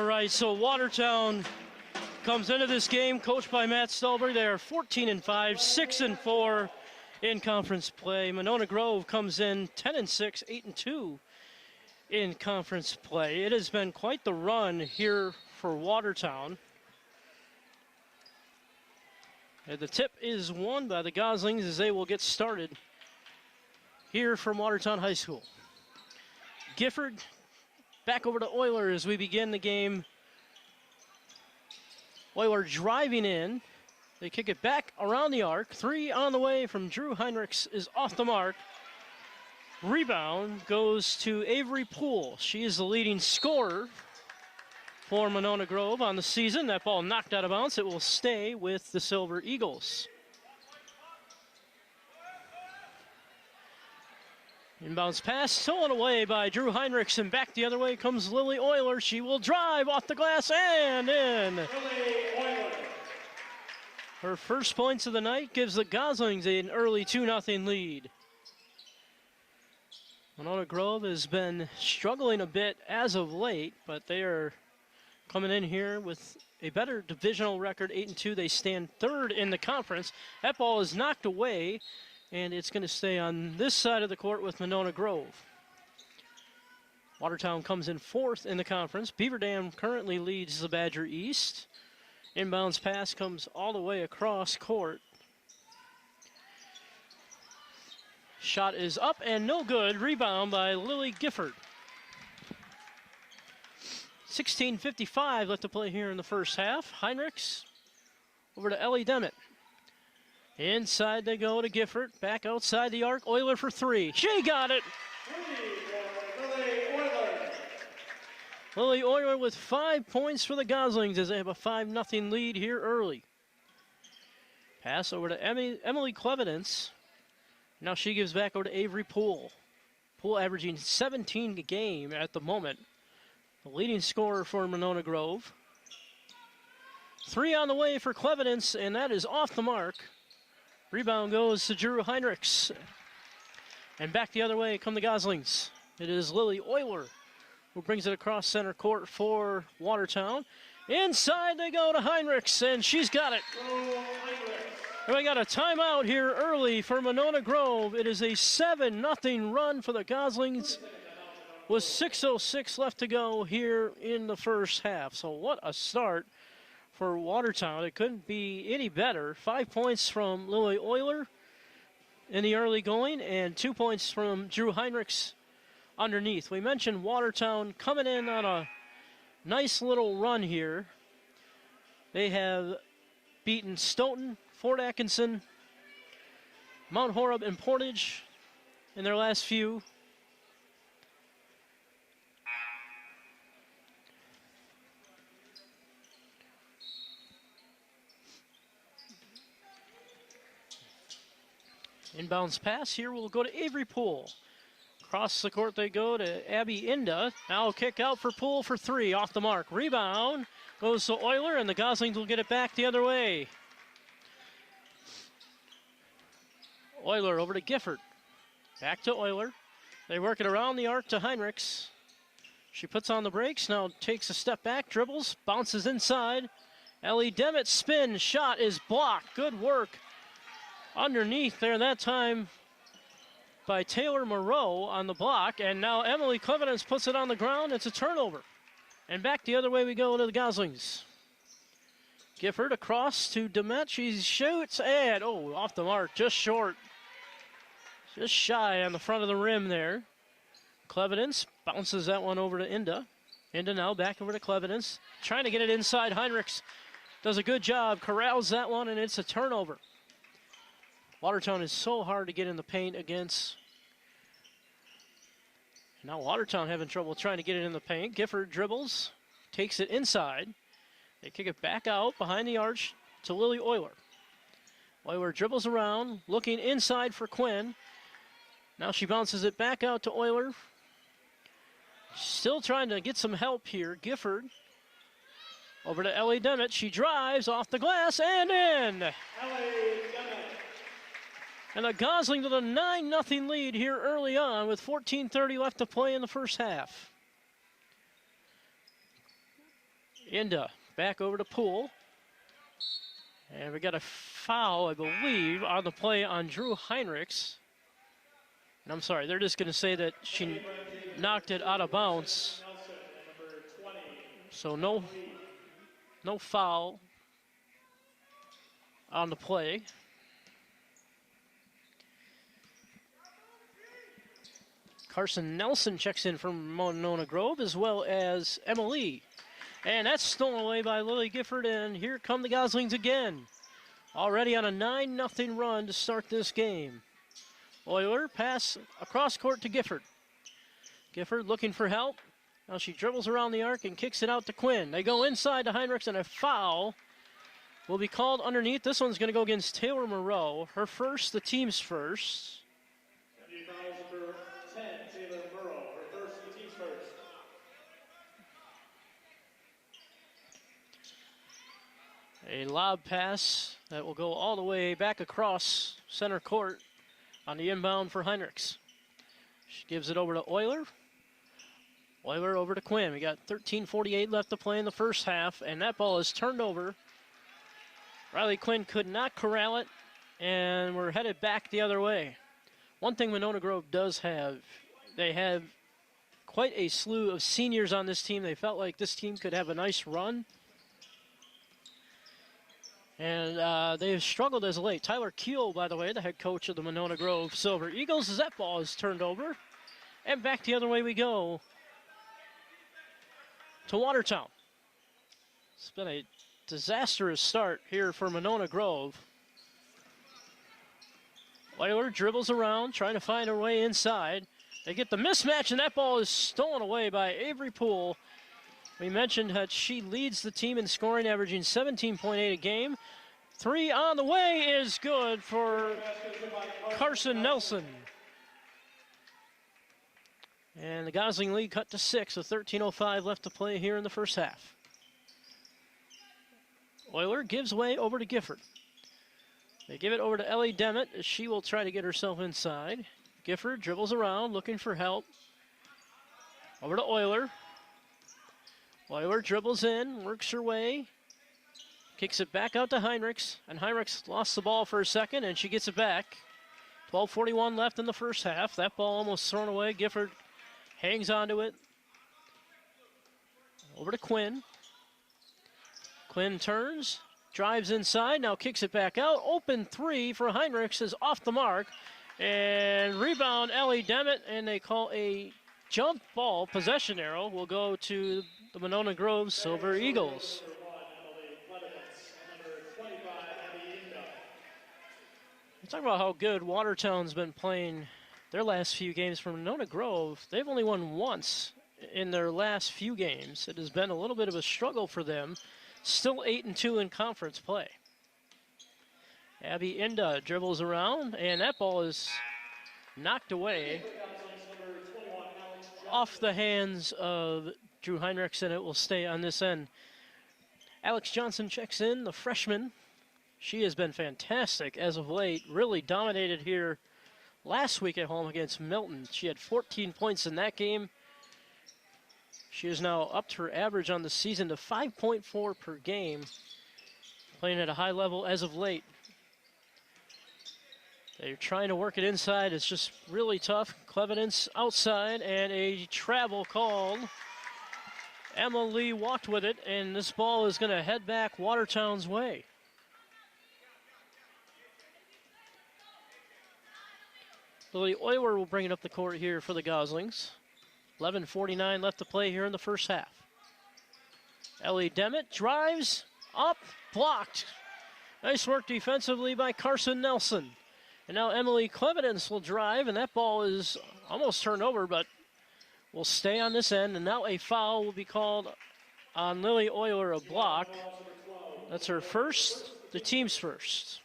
right, so Watertown comes into this game, coached by Matt Stolberg. They are 14-5, 6-4 in conference play. Monona Grove comes in 10-6, 8-2 in conference play. It has been quite the run here for Watertown. And the tip is won by the Goslings as they will get started here from Watertown High School. Gifford back over to Euler as we begin the game. Euler driving in. They kick it back around the arc. 3 on the way from Drew Heinrichs is off the mark. Rebound goes to Avery Poole. She is the leading scorer for Monona Grove on the season. That ball knocked out of bounds. It will stay with the Silver Eagles. Inbounds pass, stolen away by Drew Heinrichs, and back the other way comes Lily Euler. She will drive off the glass and in. Her first points of the night gives the Goslings an early 2-0 lead. Monona Grove has been struggling a bit as of late, but they are coming in here with a better divisional record, 8-2. They stand third in the conference. That ball is knocked away, and it's going to stay on this side of the court with Monona Grove. Watertown comes in fourth in the conference. Beaver Dam currently leads the Badger East. Inbounds pass comes all the way across court. Shot is up and no good. Rebound by Lily Gifford. 16:55 left to play here in the first half. Heinrichs over to Ellie Demmett. Inside they go to Gifford. Back outside the arc. Euler for 3. She got it. Lily Euler with 5 points for the Goslings as they have a 5-0 lead here early. Pass over to Emily Clevidence. Now she gives back over to Avery Poole. Poole averaging 17 a game at the moment. The leading scorer for Monona Grove. 3 on the way for Clevidence, and that is off the mark. Rebound goes to Drew Heinrichs. And back the other way come the Goslings. It is Lily Euler who brings it across center court for Watertown. Inside they go to Heinrichs, and she's got it. And we got a timeout here early for Monona Grove. It is a 7-0 run for the Goslings with 6:06 left to go here in the first half. So what a start for Watertown. It couldn't be any better. 5 points from Lily Euler in the early going and 2 points from Drew Heinrichs underneath. We mentioned Watertown coming in on a nice little run here. They have beaten Stoughton, Fort Atkinson, Mount Horeb, and Portage in their last few. Inbounds pass here will go to Avery Poole. Across the court they go to Abby Inda. Now kick out for Poole for 3, off the mark. Rebound goes to Euler, and the Goslings will get it back the other way. Euler over to Gifford. Back to Euler. They work it around the arc to Heinrichs. She puts on the brakes, now takes a step back, dribbles, bounces inside. Ellie Demmett's spin shot is blocked. Good work underneath there that time by Taylor Moreau on the block. And now Emily Clevidence puts it on the ground. It's a turnover. And back the other way we go to the Goslings. Gifford across to Demmett. She shoots and, off the mark, just short. Just shy on the front of the rim there. Clevidence bounces that one over to Inda. Inda now back over to Clevidence. Trying to get it inside. Heinrichs does a good job. Corrals that one, and it's a turnover. Watertown is so hard to get in the paint against. Now Watertown having trouble trying to get it in the paint. Gifford dribbles, takes it inside. They kick it back out behind the arch to Lily Euler. Euler dribbles around, looking inside for Quinn. Now she bounces it back out to Euler. Still trying to get some help here. Gifford over to Ellie Demmett. She drives off the glass and in. Ellie Demmett. And the Goslings with a 9-0 lead here early on with 14:30 left to play in the first half. Inda back over to Poole. And we got a foul, I believe, on the play on Drew Heinrichs. And I'm sorry, they're just going to say that she knocked it out of bounds. So no foul on the play. Carson Nelson checks in from Monona Grove, as well as Emily. And that's stolen away by Lily Gifford, and here come the Goslings again. Already on a 9-0 run to start this game. Euler pass across court to Gifford. Gifford looking for help. Now she dribbles around the arc and kicks it out to Quinn. They go inside to Heinrichs, and a foul will be called underneath. This one's going to go against Taylor Moreau. Her first, the team's first. Number 10, Taylor Moreau. Her first, the team's first. A lob pass that will go all the way back across center court on the inbound for Heinrichs. She gives it over to Euler. Euler over to Quinn. We got 13:48 left to play in the first half, and that ball is turned over. Riley Quinn could not corral it, and we're headed back the other way. One thing Monona Grove does have, they have quite a slew of seniors on this team. They felt like this team could have a nice run. And they've struggled as of late. Tyler Keel, by the way, the head coach of the Monona Grove Silver Eagles, as that ball is turned over. And back the other way we go to Watertown. It's been a disastrous start here for Monona Grove. Euler dribbles around, trying to find her way inside. They get the mismatch, and that ball is stolen away by Avery Poole. We mentioned that she leads the team in scoring, averaging 17.8 a game. 3 on the way is good for Carson Nelson. And the Gosling lead cut to 6 with 13:05 left to play here in the first half. Euler gives way over to Gifford. They give it over to Ellie Demet as she will try to get herself inside. Gifford dribbles around, looking for help. Over to Euler. Euler dribbles in, works her way, kicks it back out to Heinrichs, and Heinrichs lost the ball for a second, and she gets it back. 12:41 left in the first half. That ball almost thrown away. Gifford hangs onto it. Over to Quinn. Quinn turns, drives inside, now kicks it back out. Open 3 for Heinrichs is off the mark. And rebound Ellie Demet, and they call a jump ball. Possession arrow will go to the Monona Grove Silver Eagles. We're talking about how good Watertown's been playing their last few games. For Monona Grove, they've only won once in their last few games. It has been a little bit of a struggle for them. Still 8-2 in conference play. Abby Inda dribbles around, and that ball is knocked away off the hands of Drew Heinrichs, and it will stay on this end. Alex Johnson checks in, the freshman. She has been fantastic as of late, really dominated here last week at home against Milton. She had 14 points in that game. She has now upped her average on the season to 5.4 per game, playing at a high level as of late. They're trying to work it inside. It's just really tough. Clevenance outside, and a travel called. Emily walked with it, and this ball is going to head back Watertown's way. Lily Euler will bring it up the court here for the Goslings. 11:49 left to play here in the first half. Ellie Demet drives up, blocked. Nice work defensively by Carson Nelson. And now Emily Clevenance will drive, and that ball is almost turned over, but will stay on this end. And now a foul will be called on Lily Euler, a block. That's her first, the team's first.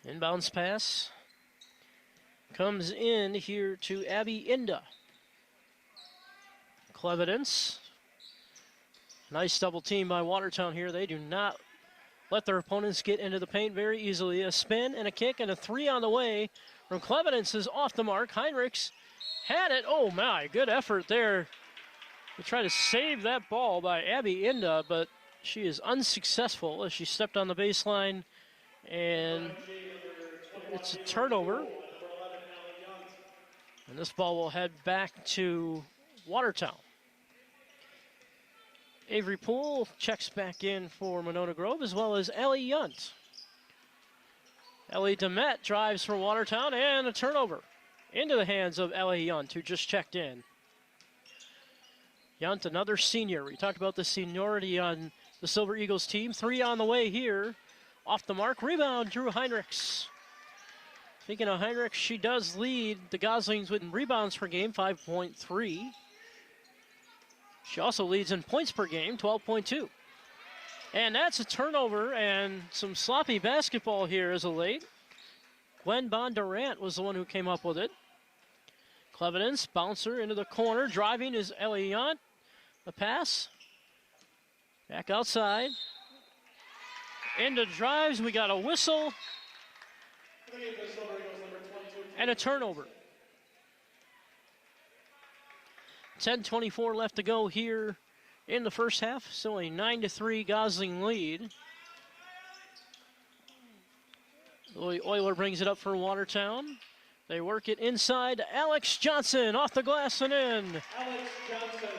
Inbounds pass comes in here to Abby Inda. Clevenance. Nice double team by Watertown here. They do not let their opponents get into the paint very easily. A spin and a kick and a 3 on the way from Clevenance is off the mark. Heinrichs Had it. Oh, my. Good effort there to try to save that ball by Abby Inda, but she is unsuccessful as she stepped on the baseline, and it's a turnover. And this ball will head back to Watertown. Avery Poole checks back in for Monona Grove, as well as Ellie Yunt. Ellie Demet drives for Watertown, and a turnover into the hands of Ellie Yunt, who just checked in. Yunt, another senior. We talked about the seniority on the Silver Eagles team. 3 on the way here. Off the mark. Rebound, Drew Heinrichs. Speaking of Heinrichs, she does lead the Goslings with rebounds per game, 5.3. She also leads in points per game, 12.2. And that's a turnover and some sloppy basketball here as of late. Gwen Bondurant was the one who came up with it. Clevidence, bouncer into the corner. Driving is Ellie Yunt. The pass. Back outside. Into drives. We got a whistle. And a turnover. 10:24 left to go here in the first half. Still a 9-3 Gosling lead. Euler brings it up for Watertown. They work it inside. Alex Johnson off the glass and in. Alex Johnson.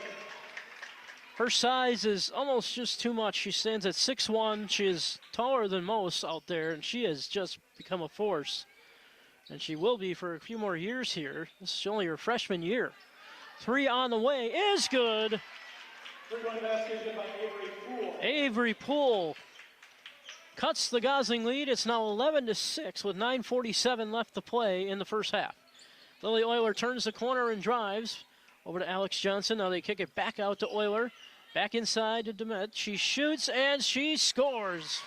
Her size is almost just too much. She stands at 6'1". She is taller than most out there, and she has just become a force. And she will be for a few more years here. This is only her freshman year. 3 on the way is good. Three-point basket by Avery Poole. Avery Poole cuts the Gosling lead. It's now 11-6 with 9:47 left to play in the first half. Lily Euler turns the corner and drives over to Alex Johnson. Now they kick it back out to Euler. Back inside to Demet. She shoots and she scores.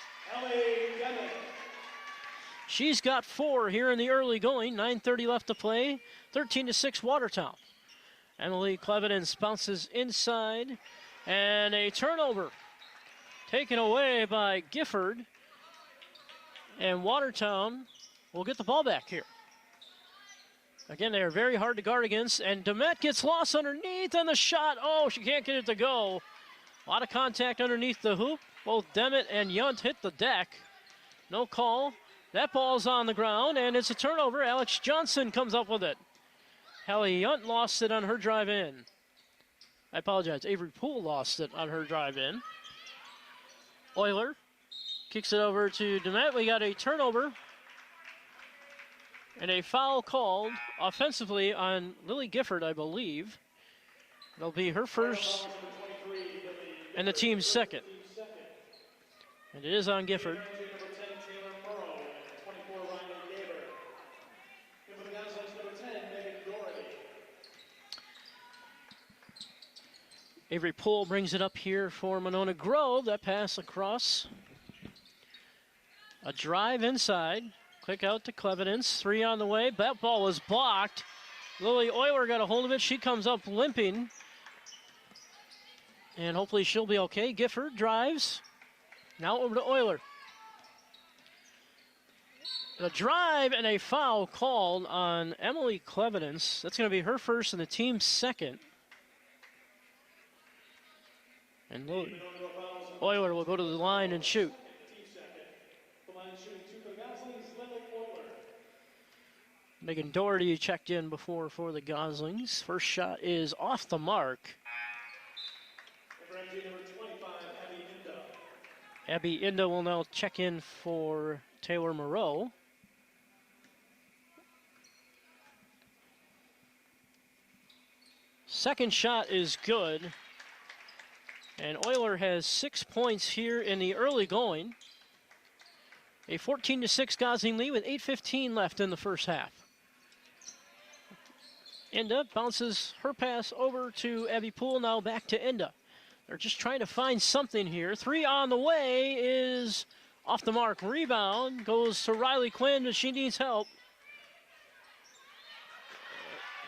She's got 4 here in the early going. 9:30 left to play. 13-6 Watertown. Emily Clevidence bounces inside. And a turnover taken away by Gifford. And Watertown will get the ball back here. Again, they are very hard to guard against. And Demet gets lost underneath, and the shot, oh, she can't get it to go. A lot of contact underneath the hoop. Both Demet and Yunt hit the deck. No call. That ball's on the ground, and it's a turnover. Alex Johnson comes up with it. Hallie Yunt lost it on her drive in. I apologize. Avery Poole lost it on her drive in. Euler kicks it over to Demet. We got a turnover and a foul called offensively on Lily Gifford, I believe. It'll be her first and the team's second. And it is on Gifford. Avery Poole brings it up here for Monona Grove. That pass across. A drive inside. Quick out to Clevidence. 3 on the way. That ball was blocked. Lily Euler got a hold of it. She comes up limping. And hopefully she'll be okay. Gifford drives. Now over to Euler. A drive and a foul called on Emily Clevidence. That's going to be her first and the team's second. And Euler will go to the line and shoot. Megan Doherty checked in before for the Goslings. First shot is off the mark. Abby Inda will now check in for Taylor Moreau. Second shot is good. And Euler has 6 points here in the early going. A 14-6 Gosling lead with 8:15 left in the first half. Inda bounces her pass over to Abby Poole, now back to Inda. They're just trying to find something here. 3 on the way is off the mark. Rebound goes to Riley Quinn, but she needs help.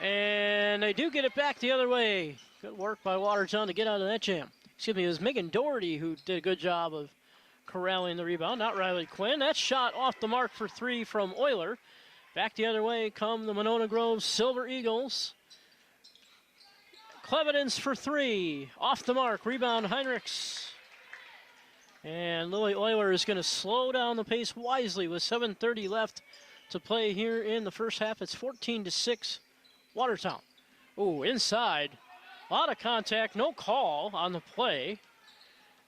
And they do get it back the other way. Good work by Watertown to get out of that jam. Excuse me, it was Megan Doherty who did a good job of corralling the rebound, not Riley Quinn. That shot off the mark for 3 from Euler. Back the other way come the Monona Grove Silver Eagles. Clevidence for three. Off the mark. Rebound, Heinrichs. And Lily Euler is going to slow down the pace wisely with 7:30 left to play here in the first half. It's 14-6, Watertown. Ooh, inside. A lot of contact, no call on the play.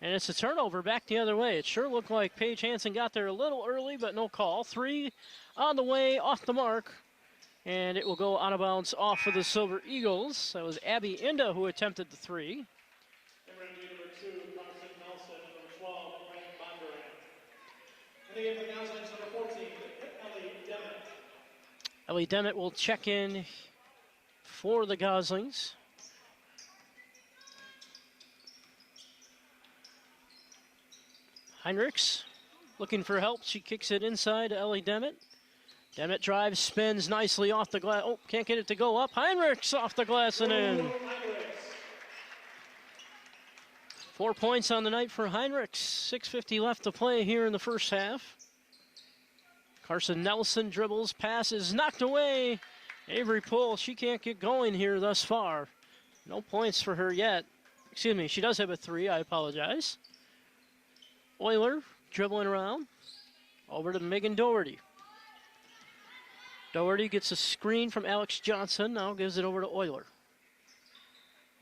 And it's a turnover back the other way. It sure looked like Paige Hansen got there a little early, but no call. Three on the way, off the mark. And it will go out of bounds off for the Silver Eagles. That was Abby Inda who attempted the three. Number 2, Carson Nelson. Number 12, Frank Bondurant. And they give the Goslings number 14, Ellie Demmett. Ellie Demmett will check in for the Goslings. Heinrichs looking for help. She kicks it inside to Ellie Demmett. Demmett drives, spins nicely off the glass. Oh, can't get it to go up. Heinrichs off the glass and in. 4 points on the night for Heinrichs. 6:50 left to play here in the first half. Carson Nelson dribbles, passes, knocked away. Avery Poole, she can't get going here thus far. No points for her yet. Excuse me, she does have a three, I apologize. Euler dribbling around. Over to Megan Doherty. Doherty gets a screen from Alex Johnson, now gives it over to Euler.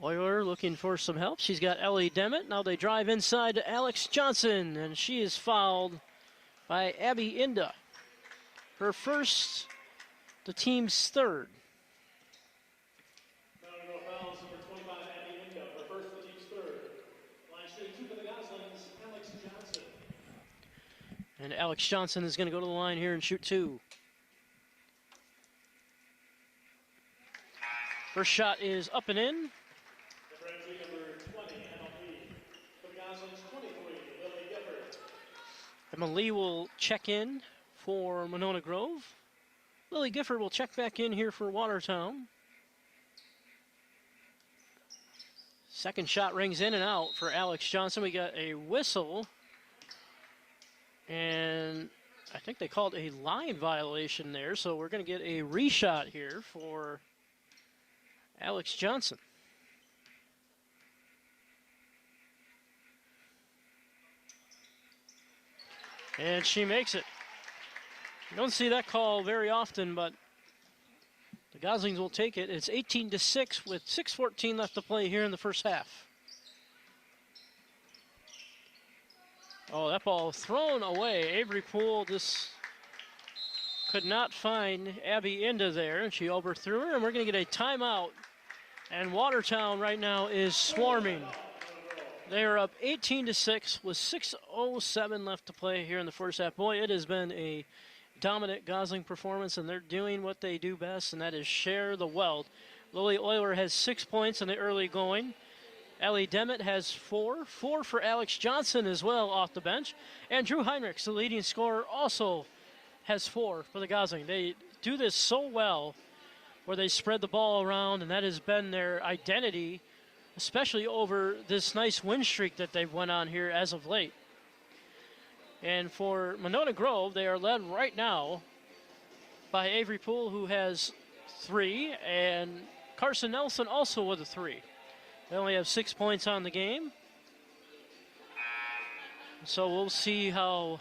Euler looking for some help. She's got Ellie Demmett. Now they drive inside to Alex Johnson, and she is fouled by Abby Inda. Her first, the team's third. No fouls, number 25, Abby Inda. Her first, the team's third. Line shooting 2 for the Goslings, Alex Johnson. And Alex Johnson is going to go to the line here and shoot two. First shot is up and in. Number 20, Emma Lee. For the Goslings, 23, Lily Gifford. Emma Lee will check in for Monona Grove. Lily Gifford will check back in here for Watertown. Second shot rings in and out for Alex Johnson. We got a whistle. And I think they called a line violation there, so we're going to get a reshot here for Alex Johnson. And she makes it. You don't see that call very often, but the Goslings will take it. It's 18-6 with 6:14 left to play here in the first half. Oh, that ball thrown away. Avery Poole just could not find Abby Inda there, and she overthrew her, and we're going to get a timeout. And Watertown right now is swarming. They are up 18-6 with 6:07 left to play here in the first half. Boy, it has been a dominant Gosling performance, and they're doing what they do best, and that is share the wealth. Lily Euler has 6 points in the early going. Ellie Demmett has four for Alex Johnson as well off the bench. And Drew Heinrichs, the leading scorer, also has 4 for the Gosling. They do this so well where they spread the ball around, and that has been their identity, especially over this nice win streak that they've went on here as of late. And for Monona Grove, they are led right now by Avery Poole, who has 3, and Carson Nelson also with a 3. They only have 6 points on the game. So we'll see how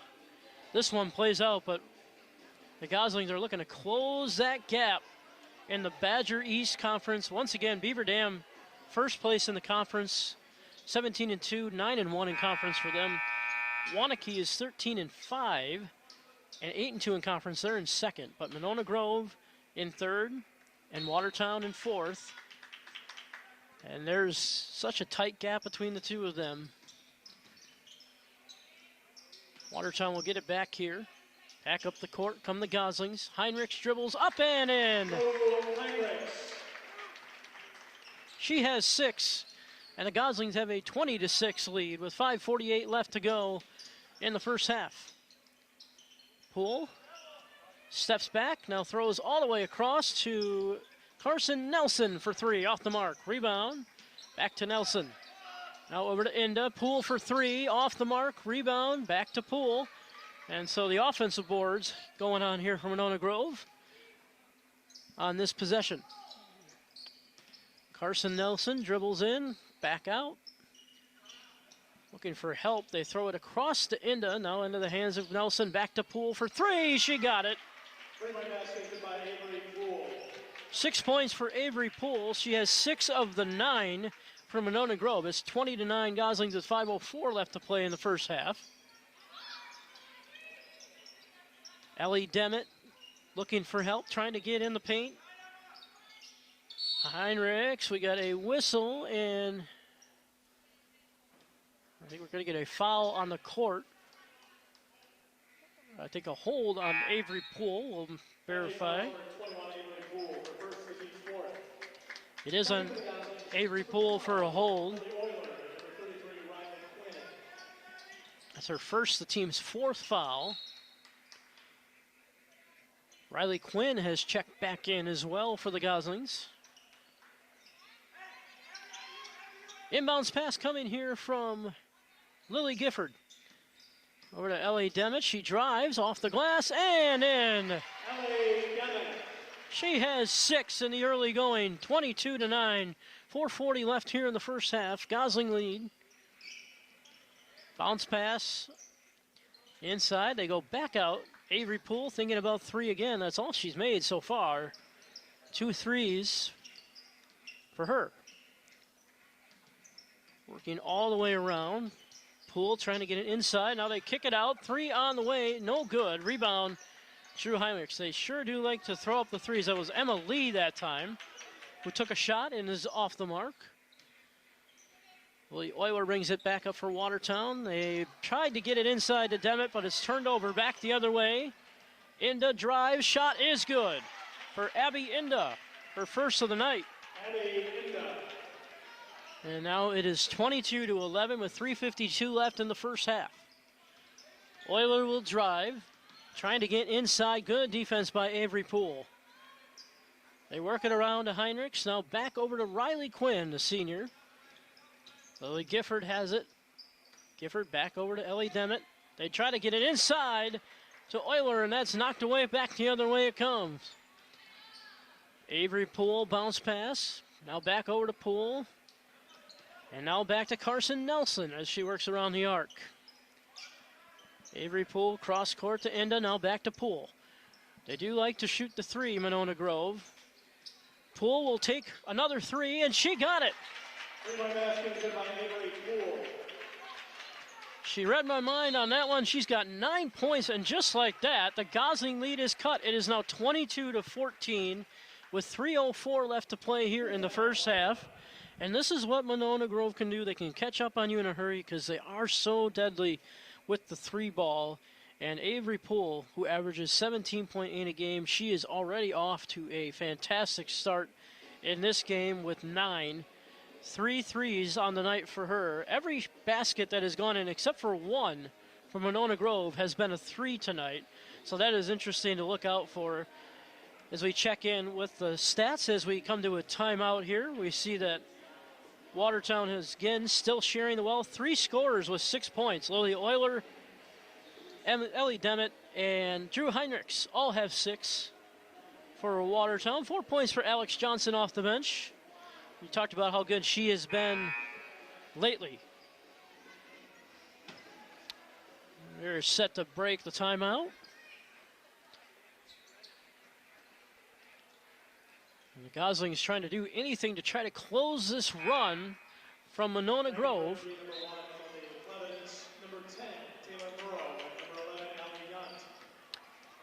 this one plays out, but the Goslings are looking to close that gap in the Badger East Conference. Once again, Beaver Dam first place in the conference, 17-2, 9-1 in conference for them. Wanakee is 13-5 and 8-2 in conference. They're in second, but Monona Grove in third and Watertown in fourth. And there's such a tight gap between the two of them. Watertown will get it back here. Back up the court come the Goslings. Heinrichs dribbles up and in. She has 6, and the Goslings have a 20-6 lead with 5:48 left to go in the first half. Poole steps back, now throws all the way across to Carson Nelson for 3 off the mark. Rebound, back to Nelson. Now over to Inda. Poole for 3 off the mark. Rebound, back to Poole. And so the offensive boards going on here for Monona Grove on this possession. Carson Nelson dribbles in, back out. Looking for help. They throw it across to Inda. Now into the hands of Nelson. Back to Poole for three. She got it. 6 points for Avery Poole. She has 6 of the 9 for Monona Grove. It's 20-9 Goslings with 5:04 left to play in the first half. Ellie Demet looking for help, trying to get in the paint. Heinrichs, we got a whistle, and I think we're going to get a foul on the court. I think a hold on Avery Poole. We'll verify. It is on Avery Poole for a hold. That's her first, the team's 4th foul. Riley Quinn has checked back in as well for the Goslings. Inbounds pass coming here from Lily Gifford. Over to Ellie Demet. She drives off the glass and in. She has 6 in the early going, 22-9. 4:40 left here in the first half. Gosling lead. Bounce pass inside. They go back out. Avery Poole thinking about 3 again. That's all she's made so far. 2 threes for her. Working all the way around. Poole trying to get it inside. Now they kick it out. 3 on the way. No good. Rebound. Drew Heinrichs. They sure do like to throw up the threes. That was Emma Lee that time, who took a shot and is off the mark. Willie Euler brings it back up for Watertown. They tried to get it inside to Demet, but it's turned over back the other way. Inda drives. Shot is good for Abby Inda, her first of the night. Abby Inda. And now it is 22-11 with 3:52 left in the first half. Euler will drive, trying to get inside. Good defense by Avery Poole. They work it around to Heinrichs. Now back over to Riley Quinn, the senior. Lily Gifford has it. Gifford back over to Ellie Demet. They try to get it inside to Euler, and that's knocked away. Back the other way it comes. Avery Poole bounce pass. Now back over to Poole. And now back to Carson Nelson as she works around the arc. Avery Poole cross court to Inda. Now back to Poole. They do like to shoot the 3, Monona Grove. Poole will take another 3, and she got it. She read my mind on that one. She's got 9 points, and just like that, the Gosling lead is cut. It is now 22-14 with 3:04 left to play here in the first half. And this is what Monona Grove can do. They can catch up on you in a hurry because they are so deadly with the 3 ball. And Avery Poole, who averages 17.8 a game, she is already off to a fantastic start in this game with 9. 3 threes on the night for her. Every basket that has gone in, except for 1 from Monona Grove, has been a 3 tonight. So that is interesting to look out for as we check in with the stats as we come to a timeout here. We see that Watertown is again still sharing the wealth. 3 scorers with 6 points. Lily Euler, Ellie Demet, and Drew Heinrichs all have 6 for Watertown. 4 points for Alex Johnson off the bench. We talked about how good she has been lately. They're set to break the timeout. And the Goslings trying to do anything to try to close this run from Monona Grove.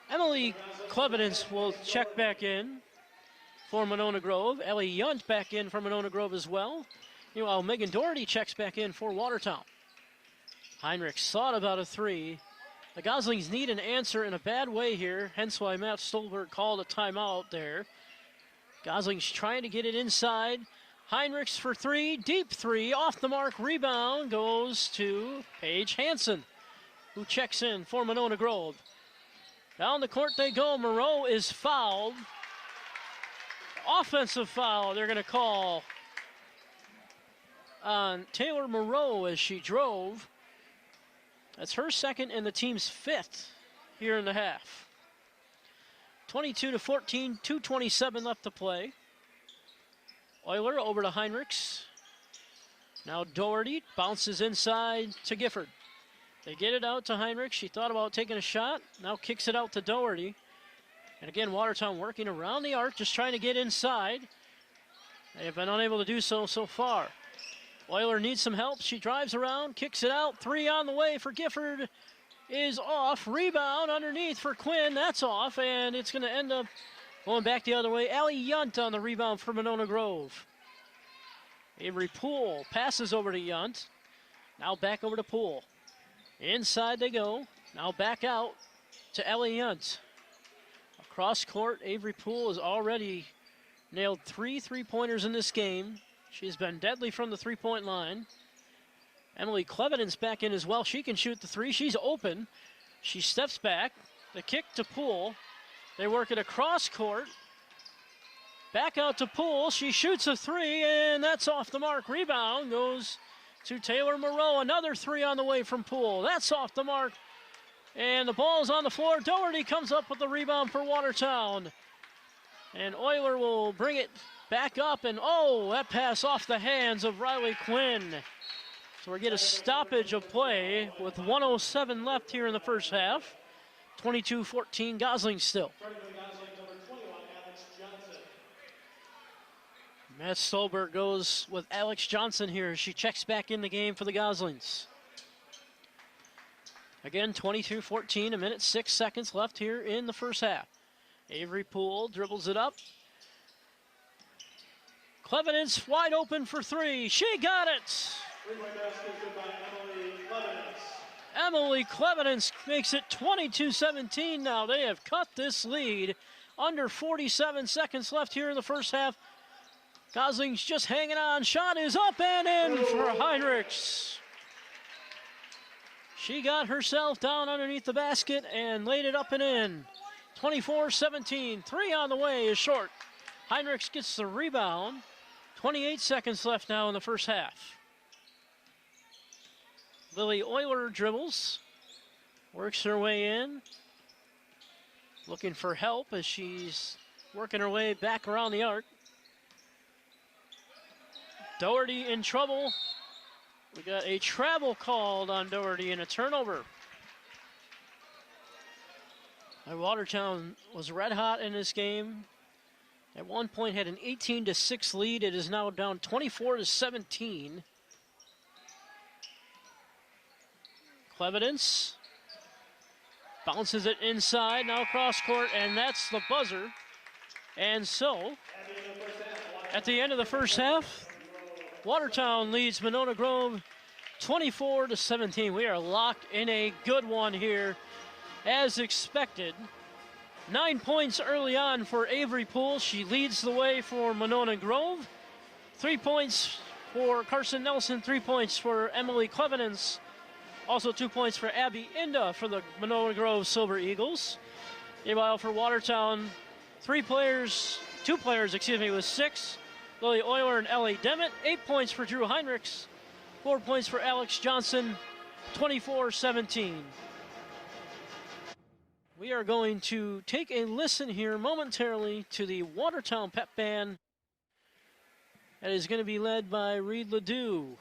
Emily Clevidence will check back in for Monona Grove. Ellie Yunt back in for Monona Grove as well. Meanwhile, Megan Doherty checks back in for Watertown. Heinrich thought about a 3. The Goslings need an answer in a bad way here, hence why Matt Stolberg called a timeout there. Goslings trying to get it inside. Heinrichs for 3, deep 3, off the mark, rebound goes to Paige Hansen, who checks in for Monona Grove. Down the court they go. Moreau is fouled. Offensive foul they're going to call on Taylor Moreau as she drove. That's her second and the team's 5th here in the half. 22-14, 2:27 left to play. Euler over to Heinrichs. Now Doherty bounces inside to Gifford. They get it out to Heinrich. She thought about taking a shot. Now kicks it out to Doherty. And again, Watertown working around the arc, just trying to get inside. They have been unable to do so far. Euler needs some help. She drives around, kicks it out. 3 on the way for Gifford. Is off. Rebound underneath for Quinn. That's off, and it's going to end up going back the other way. Allie Yunt on the rebound for Monona Grove. Avery Poole passes over to Yunt. Now back over to Poole. Inside they go. Now back out to Ellie Yunt. Across court, Avery Poole has already nailed 3 3-pointers in this game. She's been deadly from the 3-point line. Emily Clevenon's back in as well. She can shoot the 3. She's open. She steps back. The kick to Poole. They work it across court. Back out to Poole. She shoots a 3, and that's off the mark. Rebound goes to Taylor Moreau. Another 3 on the way from Poole. That's off the mark. And the ball's on the floor. Doherty comes up with the rebound for Watertown. And Euler will bring it back up. And oh, that pass off the hands of Riley Quinn. So we get a stoppage of play with 1:07 left here in the first half. 22-14 Gosling still. Matt Stolberg goes with Alex Johnson here. She checks back in the game for the Goslings. Again, 22-14, 1:06 left here in the first half. Avery Poole dribbles it up. Clevenon's wide open for 3. She got it! Emily Clevenon's makes it 22-17 now. They have cut this lead. Under 47 seconds left here in the first half. Gosling's just hanging on. Shot is up and in for Heinrichs. She got herself down underneath the basket and laid it up and in. 24-17. 3 on the way is short. Heinrichs gets the rebound. 28 seconds left now in the first half. Lily Euler dribbles. Works her way in. Looking for help as she's working her way back around the arc. Doherty in trouble. We got a travel called on Doherty and a turnover. Watertown was red hot in this game. At one point had an 18-6 lead. It is now down 24-17. Clevenon's bounces it inside, now cross court, and that's the buzzer. And so, at the end of the first half, Watertown leads Monona Grove 24-17. We are locked in a good one here, as expected. 9 points early on for Avery Poole. She leads the way for Monona Grove. 3 points for Carson Nelson, 3 points for Emily Clevenon's. Also 2 points for Abby Inda for the Monona Grove Silver Eagles. Meanwhile for Watertown, 2 players, with 6. Lily Euler and Ellie Demet. 8 points for Drew Heinrichs. 4 points for Alex Johnson. 24-17. We are going to take a listen here momentarily to the Watertown pep band that is going to be led by Reed Ledoux,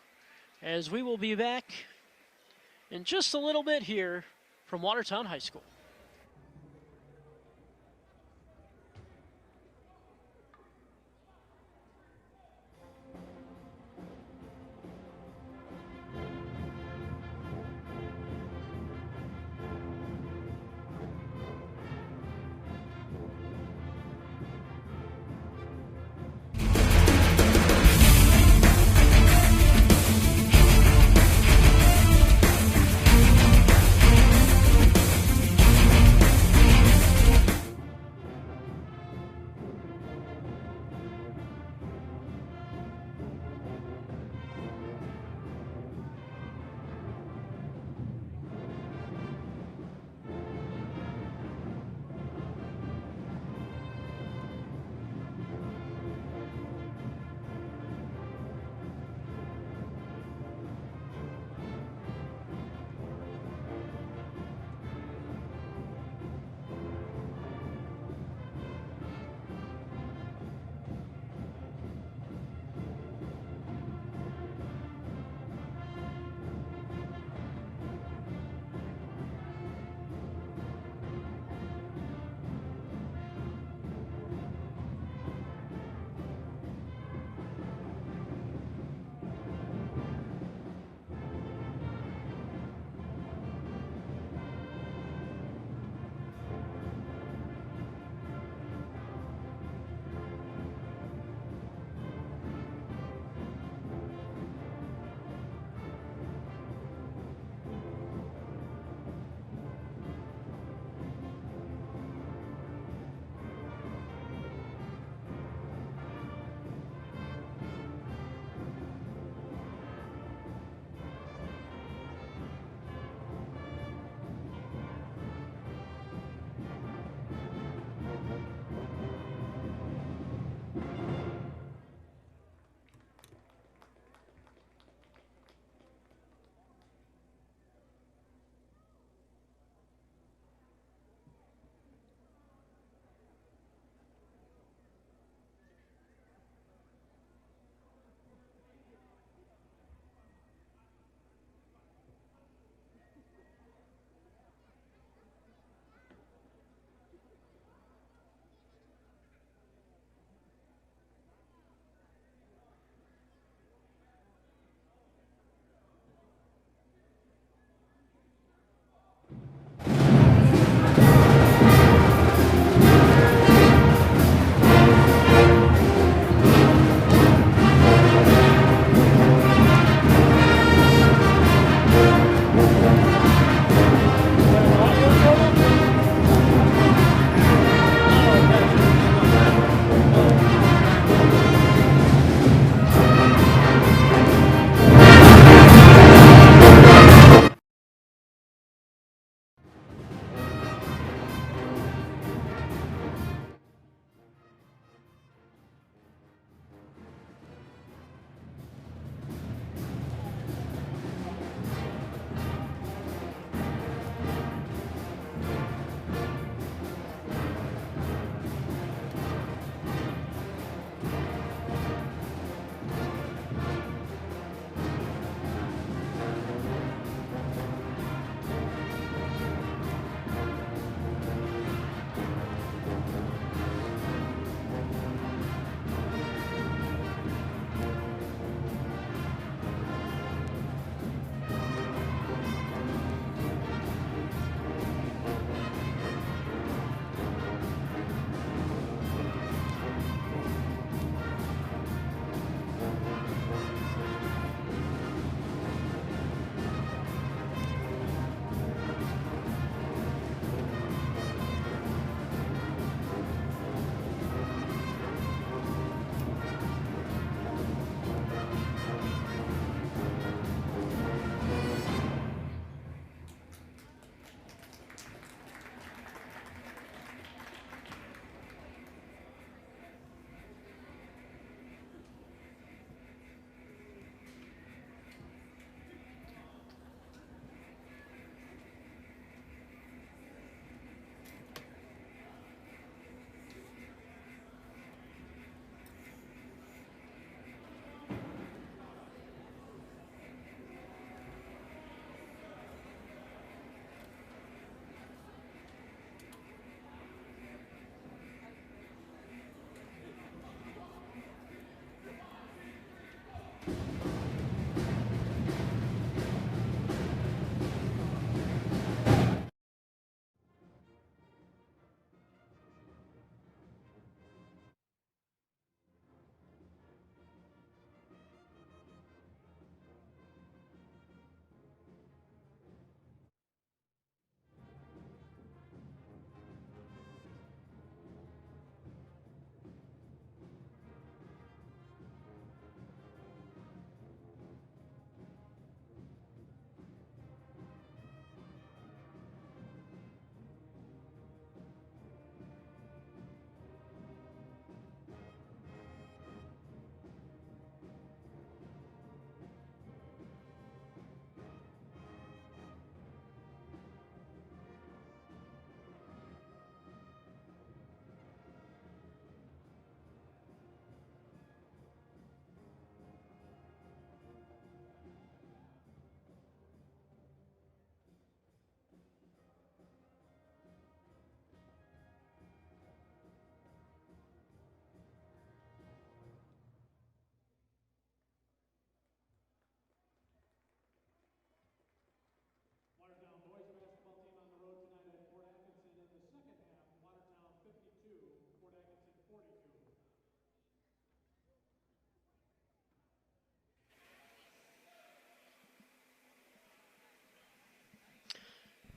as we will be back in just a little bit here from Watertown High School.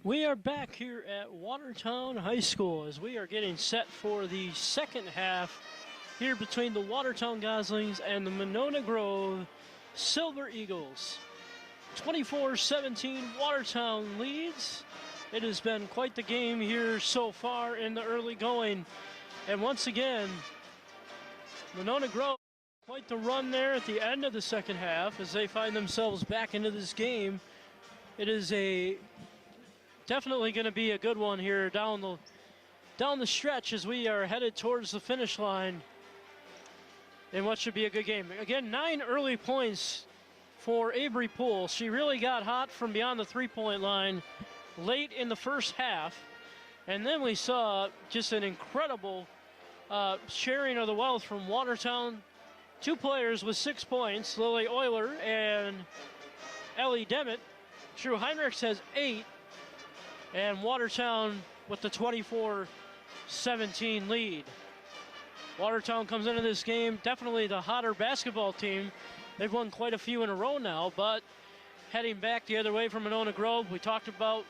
We are back here at Watertown High School as we are getting set for the second half here between the Watertown Goslings and the Monona Grove Silver Eagles. 24-17, Watertown leads. It has been quite the game here so far in the early going. And once again, Monona Grove, quite the run there at the end of the second half as they find themselves back into this game. It is definitely going to be a good one here down the stretch as we are headed towards the finish line in what should be a good game. Again, 9 early points for Avery Poole. She really got hot from beyond the three-point line late in the first half, and then we saw just an incredible sharing of the wealth from Watertown. 2 players with 6 points, Lily Euler and Ellie Demet. Drew Heinrichs has 8, and Watertown with the 24-17 lead. Watertown comes into this game definitely the hotter basketball team. They've won quite a few in a row now, but heading back the other way from Monona Grove, we talked about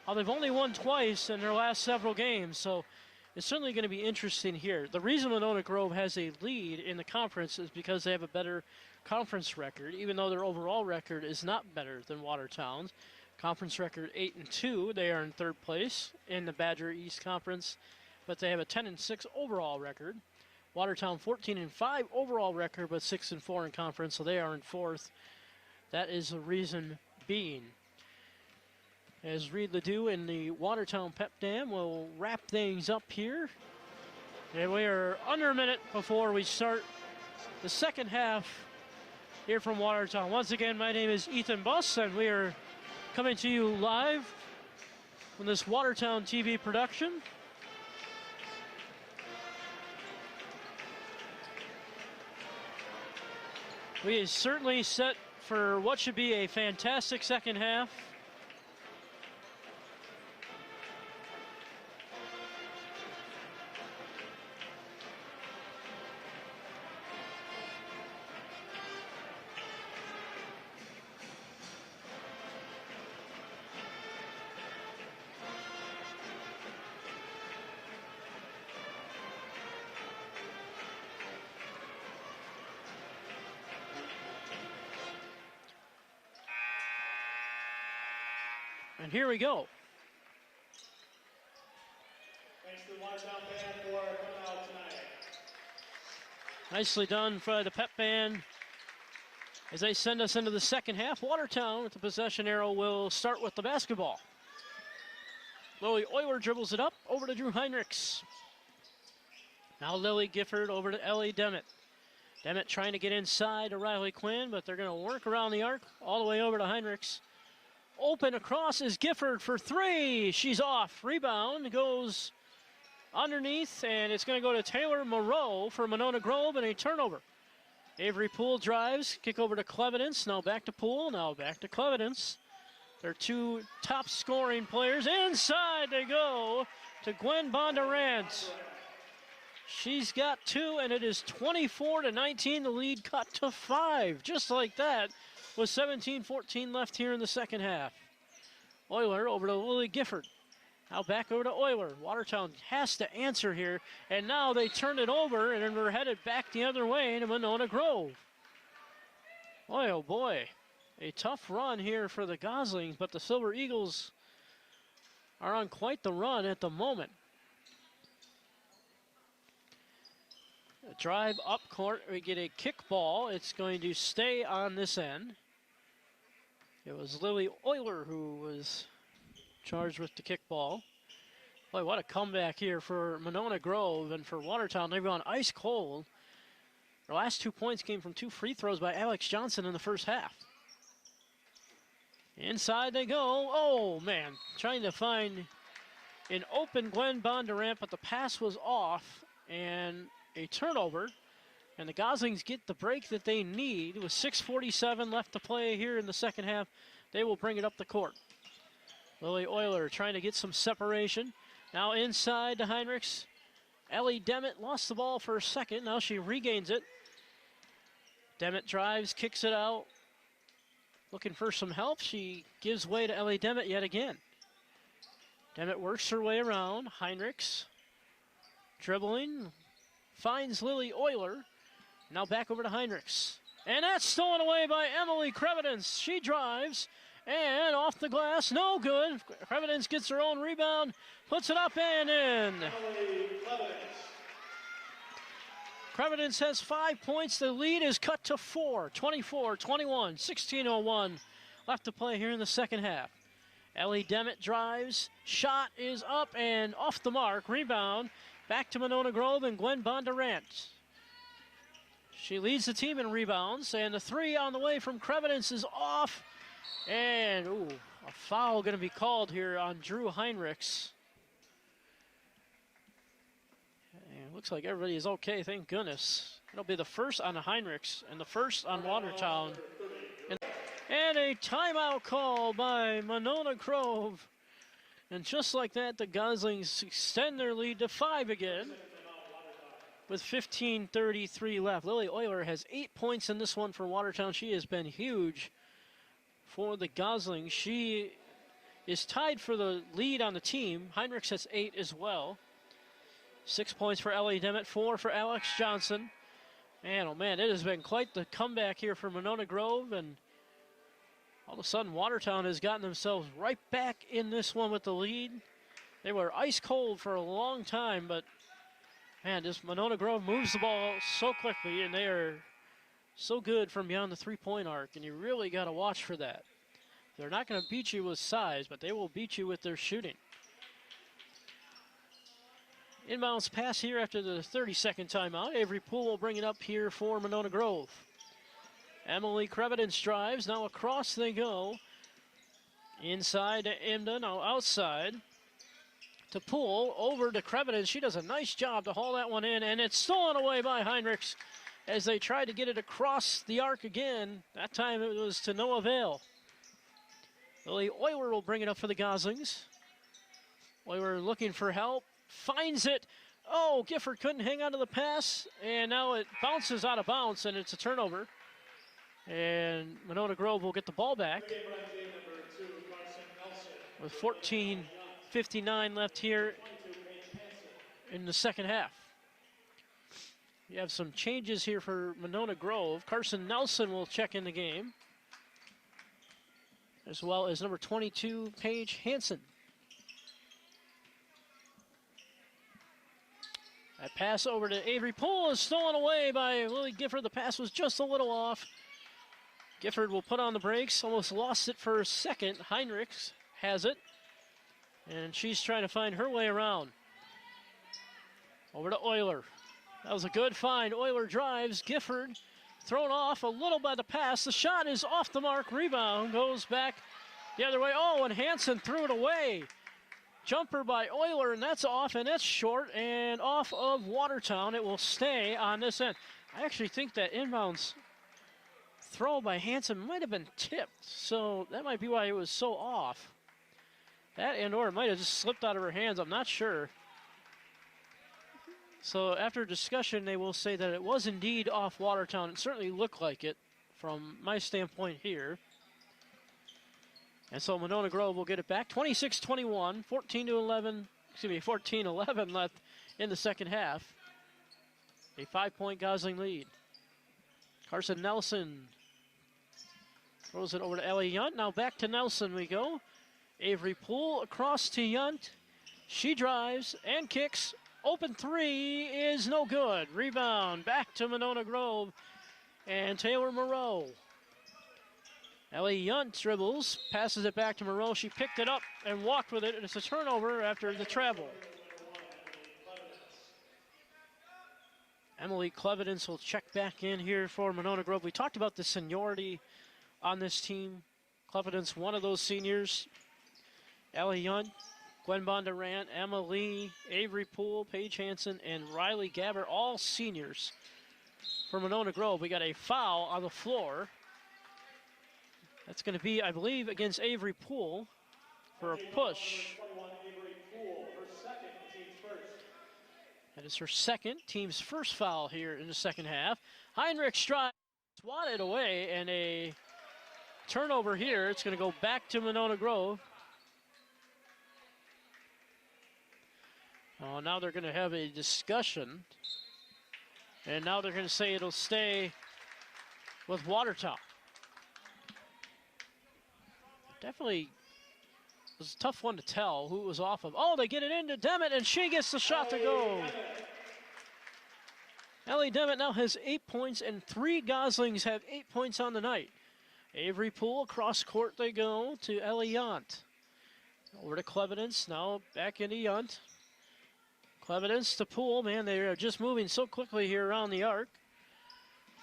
how they've only won twice in their last several games, so it's certainly going to be interesting here. The reason Monona Grove has a lead in the conference is because they have a better conference record, even though their overall record is not better than Watertown's. Conference record 8-2. They are in third place in the Badger East Conference, but they have a 10-6 overall record. Watertown 14-5 overall record, but 6-4 in conference, so they are in fourth. That is the reason being. As Reed Ledoux and the Watertown Pep Dam will wrap things up here. And we are under a minute before we start the second half here from Watertown. Once again, my name is Ethan Buss, and we are coming to you live from this Watertown TV production. We are certainly set for what should be a fantastic second half. And here we go. Thanks to the Watertown Band for coming out tonight. Nicely done by the Pep Band. As they send us into the second half, Watertown with the possession arrow will start with the basketball. Lily Euler dribbles it up over to Drew Heinrichs. Now Lily Gifford over to Ellie Demet. Demet trying to get inside to Riley Quinn, but they're going to work around the arc all the way over to Heinrichs. Open across is Gifford for 3. She's off. Rebound goes underneath, and it's going to go to Taylor Moreau for Monona Grove, and a turnover. Avery Poole drives, kick over to Clevidence. Now back to Poole, now back to Clevidence. Their 2 top scoring players. Inside they go to Gwen Bondurant. She's got 2, and it is 24-19. The lead cut to 5, just like that, with 17-14 left here in the second half. Euler over to Lily Gifford. Now back over to Euler. Watertown has to answer here, and now they turn it over, and then we're headed back the other way to Monona Grove. Boy, oh boy, a tough run here for the Goslings, but the Silver Eagles are on quite the run at the moment. A drive up court, we get a kick ball. It's going to stay on this end. It was Lily Euler who was charged with the kickball. Boy, what a comeback here for Monona Grove, and for Watertown. They've gone ice cold. Their last 2 points came from 2 free throws by Alex Johnson in the first half. Inside they go. Oh, man. Trying to find an open Gwen Bondurant, but the pass was off, and a turnover. And the Goslings get the break that they need. With 6:47 left to play here in the second half, they will bring it up the court. Lily Euler trying to get some separation. Now inside to Heinrichs. Ellie Demet lost the ball for a second. Now she regains it. Demet drives, kicks it out. Looking for some help. She gives way to Ellie Demet yet again. Demet works her way around. Heinrichs dribbling, finds Lily Euler. Now back over to Heinrichs. And that's stolen away by Emily Krevidence. She drives, and off the glass, no good. Krevidence gets her own rebound, puts it up and in. Krevidence has 5 points. The lead is cut to 4, 24-21, 16:01 left to play here in the second half. Ellie Demet drives, shot is up and off the mark. Rebound, back to Monona Grove and Gwen Bondurant. She leads the team in rebounds, and the three on the way from Krevidence is off. And, a foul going to be called here on Drew Heinrichs. And it looks like everybody is okay, thank goodness. It'll be the first on the Heinrichs and the first on Watertown. And a timeout call by Monona Grove. And just like that, the Goslings extend their lead to 5 again with 15:33 left. Lily Euler has 8 points in this one for Watertown. She has been huge for the Goslings. She is tied for the lead on the team. Heinrichs has 8 as well. 6 points for Ellie Demet, 4 for Alex Johnson. And, oh man, it has been quite the comeback here for Monona Grove, and all of a sudden Watertown has gotten themselves right back in this one with the lead. They were ice cold for a long time, but man, this Monona Grove moves the ball so quickly, and they are so good from beyond the three-point arc, and you really got to watch for that. They're not going to beat you with size, but they will beat you with their shooting. Inbounds pass here after the 30-second timeout. Avery Poole will bring it up here for Monona Grove. Emily Krevidence drives. Now across they go. Inside to Imda, now outside to Poole, over to Krevidence. She does a nice job to haul that one in, and it's stolen away by Heinrichs as they tried to get it across the arc again. That time it was to no avail. Lily Euler will bring it up for the Goslings. Euler looking for help, finds it. Oh, Gifford couldn't hang on to the pass, and now it bounces out of bounds, and it's a turnover. And Monona Grove will get the ball back with 14:59 left here in the second half. You have some changes here for Monona Grove. Carson Nelson will check in the game, as well as number 22, Paige Hansen. That pass over to Avery Poole is stolen away by Lily Gifford. The pass was just a little off. Gifford will put on the brakes, almost lost it for a second. Heinrichs has it, and she's trying to find her way around. Over to Euler. That was a good find. Euler drives. Gifford thrown off a little by the pass. The shot is off the mark. Rebound goes back the other way. Oh, and Hansen threw it away. Jumper by Euler, and that's off, and that's short, and off of Watertown. It will stay on this end. I actually think that inbounds throw by Hansen might have been tipped, so that might be why it was so off. That and/or it might have just slipped out of her hands. I'm not sure. So after discussion, they will say that it was indeed off Watertown. It certainly looked like it from my standpoint here. And so Monona Grove will get it back. 26-21, 14-11 left in the second half. A 5-point Gosling lead. Carson Nelson throws it over to Ellie Yunt. Now back to Nelson we go. Avery Poole across to Yunt. She drives and kicks. Open three is no good. Rebound back to Monona Grove and Taylor Moreau. Ellie Yunt dribbles, passes it back to Moreau. She picked it up and walked with it, and it's a turnover after the travel. Emily Klevidence will check back in here for Monona Grove. We talked about the seniority on this team. Klevidence, one of those seniors. Ellie Yunt, Gwen Bondurant, Emma Lee, Avery Poole, Paige Hansen, and Riley Gabber, all seniors for Monona Grove. We got a foul on the floor. That's going to be, I believe, against Avery Poole for a push. That is her second, team's first foul here in the second half. Heinrich strides, swatted away, and a turnover here. It's going to go back to Monona Grove. Oh, now they're going to have a discussion. And now they're going to say it'll stay with Watertown. Definitely was a tough one to tell who it was off of. Oh, they get it into Demet, and she gets the shot to go. Ellie Demet now has 8 points, and 3 Goslings have 8 points on the night. Avery Poole, cross court they go to Ellie Yount. Over to Clevidence, now back into Yount. Clevidence to Poole, man, they are just moving so quickly here around the arc.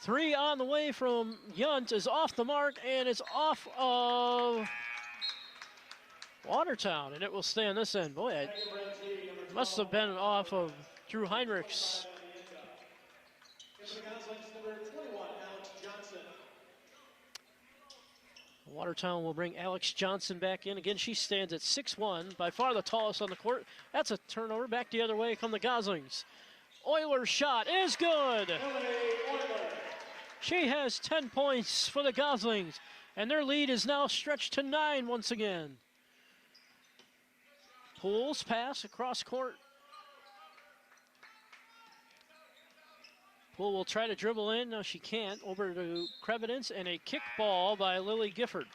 3 on the way from Yount is off the mark, and it's off of Watertown, and it will stay on this end. Boy, it must have been off of Drew Heinrichs. Watertown will bring Alex Johnson back in. Again, she stands at 6'1", by far the tallest on the court. That's a turnover. Back the other way come the Goslings. Euler's shot is good. She has 10 points for the Goslings, and their lead is now stretched to 9 once again. Poole's pass across court. Poole will try to dribble in. No, she can't. Over to Clevidence, and a kick ball by Lily Gifford.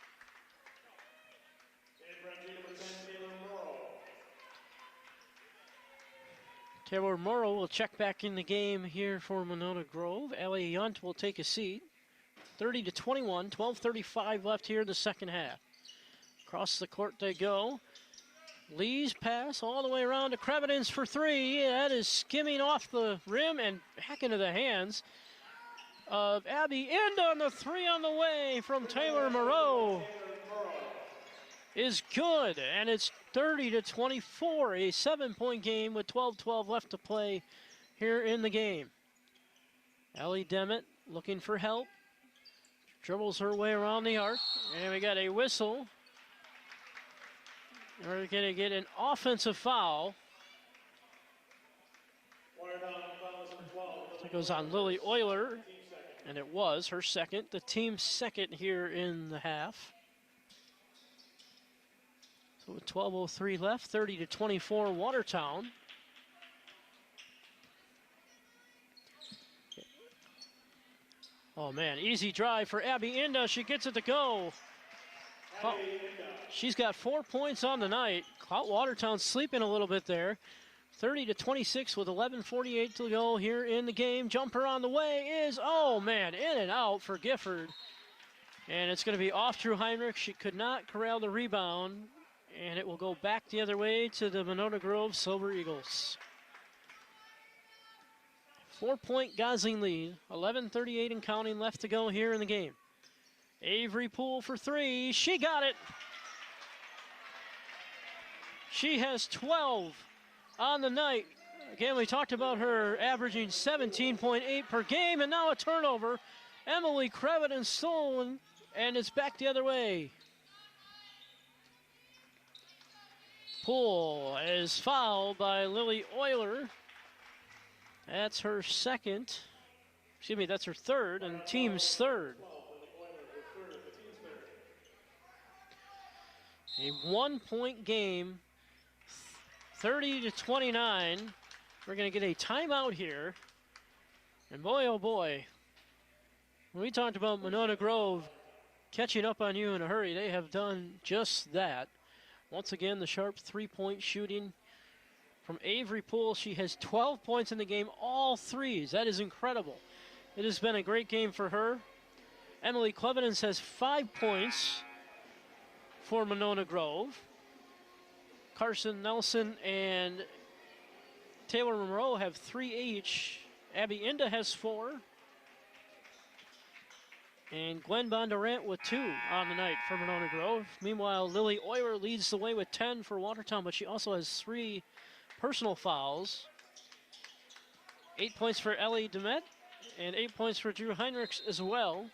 Taylor Morrow will check back in the game here for Monona Grove. Ellie Yount will take a seat. 30-21, 12:35 left here in the second half. Across the court they go. Lee's pass all the way around to Clevidence for 3. That is skimming off the rim and back into the hands of Abby End on the 3 on the way from Taylor Moreau. Is good, and it's 30-24, a 7-point game with 12:12 left to play here in the game. Ellie Demet looking for help. Dribbles her way around the arc, and we got a whistle. We're going to get an offensive foul. It goes on Lily Euler, and it was her second, the team's second here in the half. So with 12:03 left, 30-24 Watertown. Oh man, easy drive for Abby Inda. She gets it to go. Oh, she's got 4 points on the night. Watertown sleeping a little bit there. 30-26 with 11:48 to go here in the game. Jumper on the way is, oh man, in and out for Gifford. And it's going to be off Drew Heinrich. She could not corral the rebound. And it will go back the other way to the Monona Grove Silver Eagles. 4-point Gosling lead. 11:38 and counting left to go here in the game. Avery Poole for 3. She got it. She has 12 on the night. Again, we talked about her averaging 17.8 per game, and now a turnover. Emily Clevidence stolen, and it's back the other way. Poole is fouled by Lily Euler. That's her second. Excuse me, that's her third, and team's third. A 1-point game, 30-29. We're going to get a timeout here. And boy, oh boy, when we talked about Monona Grove catching up on you in a hurry, they have done just that. Once again, the sharp 3-point shooting from Avery Poole. She has 12 points in the game, all threes. That is incredible. It has been a great game for her. Emily Clevidence has 5 points for Monona Grove. Carson Nelson and Taylor Monroe have 3 each. Abby Inda has 4. And Gwen Bondurant with 2 on the night for Monona Grove. Meanwhile, Lily Euler leads the way with 10 for Watertown, but she also has 3 personal fouls. 8 points for Ellie Demet, and 8 points for Drew Heinrichs as well.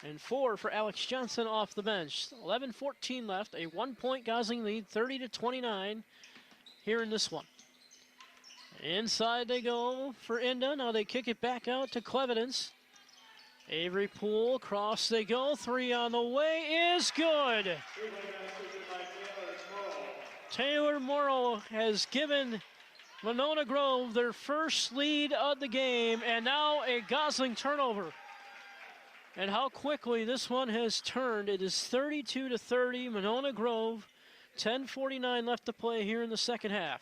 And 4 for Alex Johnson off the bench. 11:14 left, a 1-point Gosling lead, 30-29 here in this one. Inside they go for Inda. Now they kick it back out to Clevidence. Avery Poole, cross they go. 3 on the way is good. Taylor Morrow has given Monona Grove, their first lead of the game, and now a Gosling turnover. And how quickly this one has turned. It is 32-30, Monona Grove. 10:49 left to play here in the second half.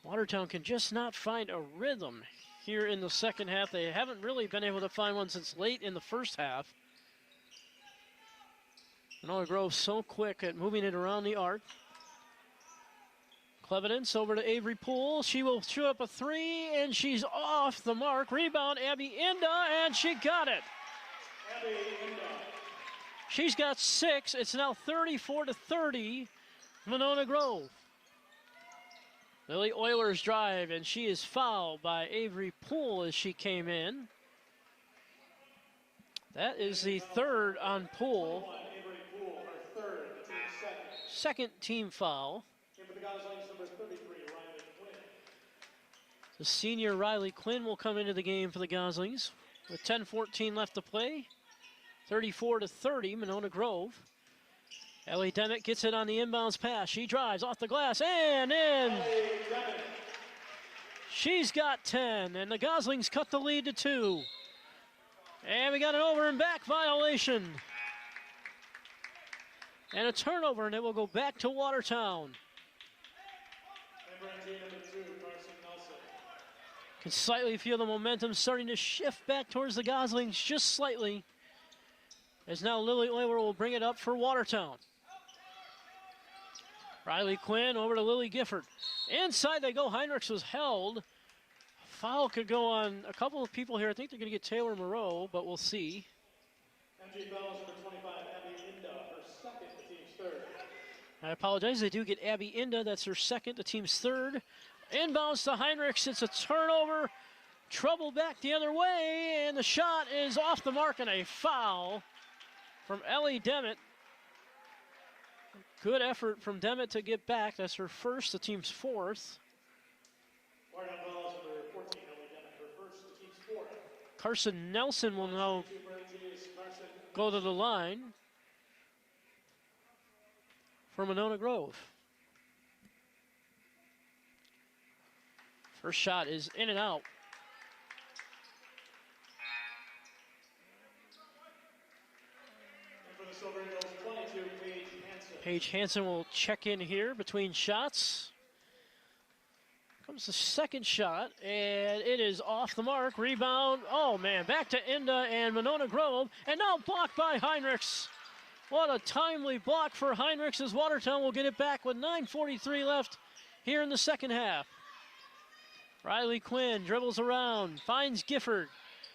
Watertown can just not find a rhythm here in the second half. They haven't really been able to find one since late in the first half. Monona Grove so quick at moving it around the arc. Clevidence over to Avery Poole. She will shoot up a three, and she's off the mark. Rebound, Abby Inda, and she got it. Abby Inda. She's got 6. It's now 34-30, Monona Grove. Lily Oilers drive, and she is fouled by Avery Poole as she came in. That is the third on Poole. Avery Poole, her third, the team's Second team foul. And for the Goslings, number 33, Riley Quinn. The senior Riley Quinn will come into the game for the Goslings with 10:14 left to play. 34-30, Monona Grove. Ellie Demmett gets it on the inbounds pass. She drives off the glass and in. She's got 10, and the Goslings cut the lead to 2. And we got an over and back violation. And a turnover, and it will go back to Watertown. Number 2, Carson Nelson. Can slightly feel the momentum starting to shift back towards the Goslings just slightly. As now Lily Euler will bring it up for Watertown. Riley Quinn over to Lily Gifford. Inside they go. Heinrichs was held. Foul could go on a couple of people here. I think they're going to get Taylor Moreau, but we'll see. MG fouls number 25, Abby Inda, her second, the team's third. I apologize. They do get Abby Inda. That's her second, the team's third. Inbounds to Heinrichs. It's a turnover. Trouble back the other way, and the shot is off the mark, and a foul from Ellie Demmett. Good effort from Demmett to get back. That's her first, the team's fourth. Watertown fouls number 14, Ellie Demmett, her first, the team's fourth. Carson Nelson will now go to the line for Monona Grove. First shot is in and out. Paige Hansen will check in here between shots. Comes the second shot, and it is off the mark. Rebound. Oh, man, back to Inda and Monona Grove. And now blocked by Heinrichs. What a timely block for Heinrichs as Watertown will get it back with 9:43 left here in the second half. Riley Quinn dribbles around, finds Gifford.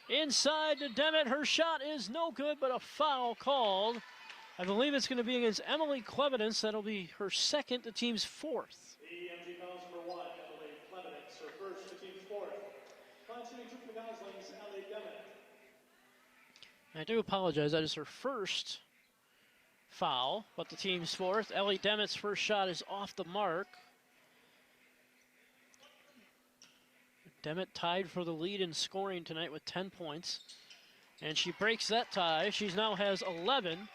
Inside to Demmett. Her shot is no good, but a foul called. I believe it's going to be against Emily Clevidence. That'll be her second, the team's fourth. The MG fouls number 1, Emily Clevidence, her first, the team's fourth. Line shooting two for the Goslings, Ellie Demmett. I do apologize. That is her first foul, but the team's fourth. Ellie Demmett's first shot is off the mark. Demmett tied for the lead in scoring tonight with 10 points. And she breaks that tie. She now has 11.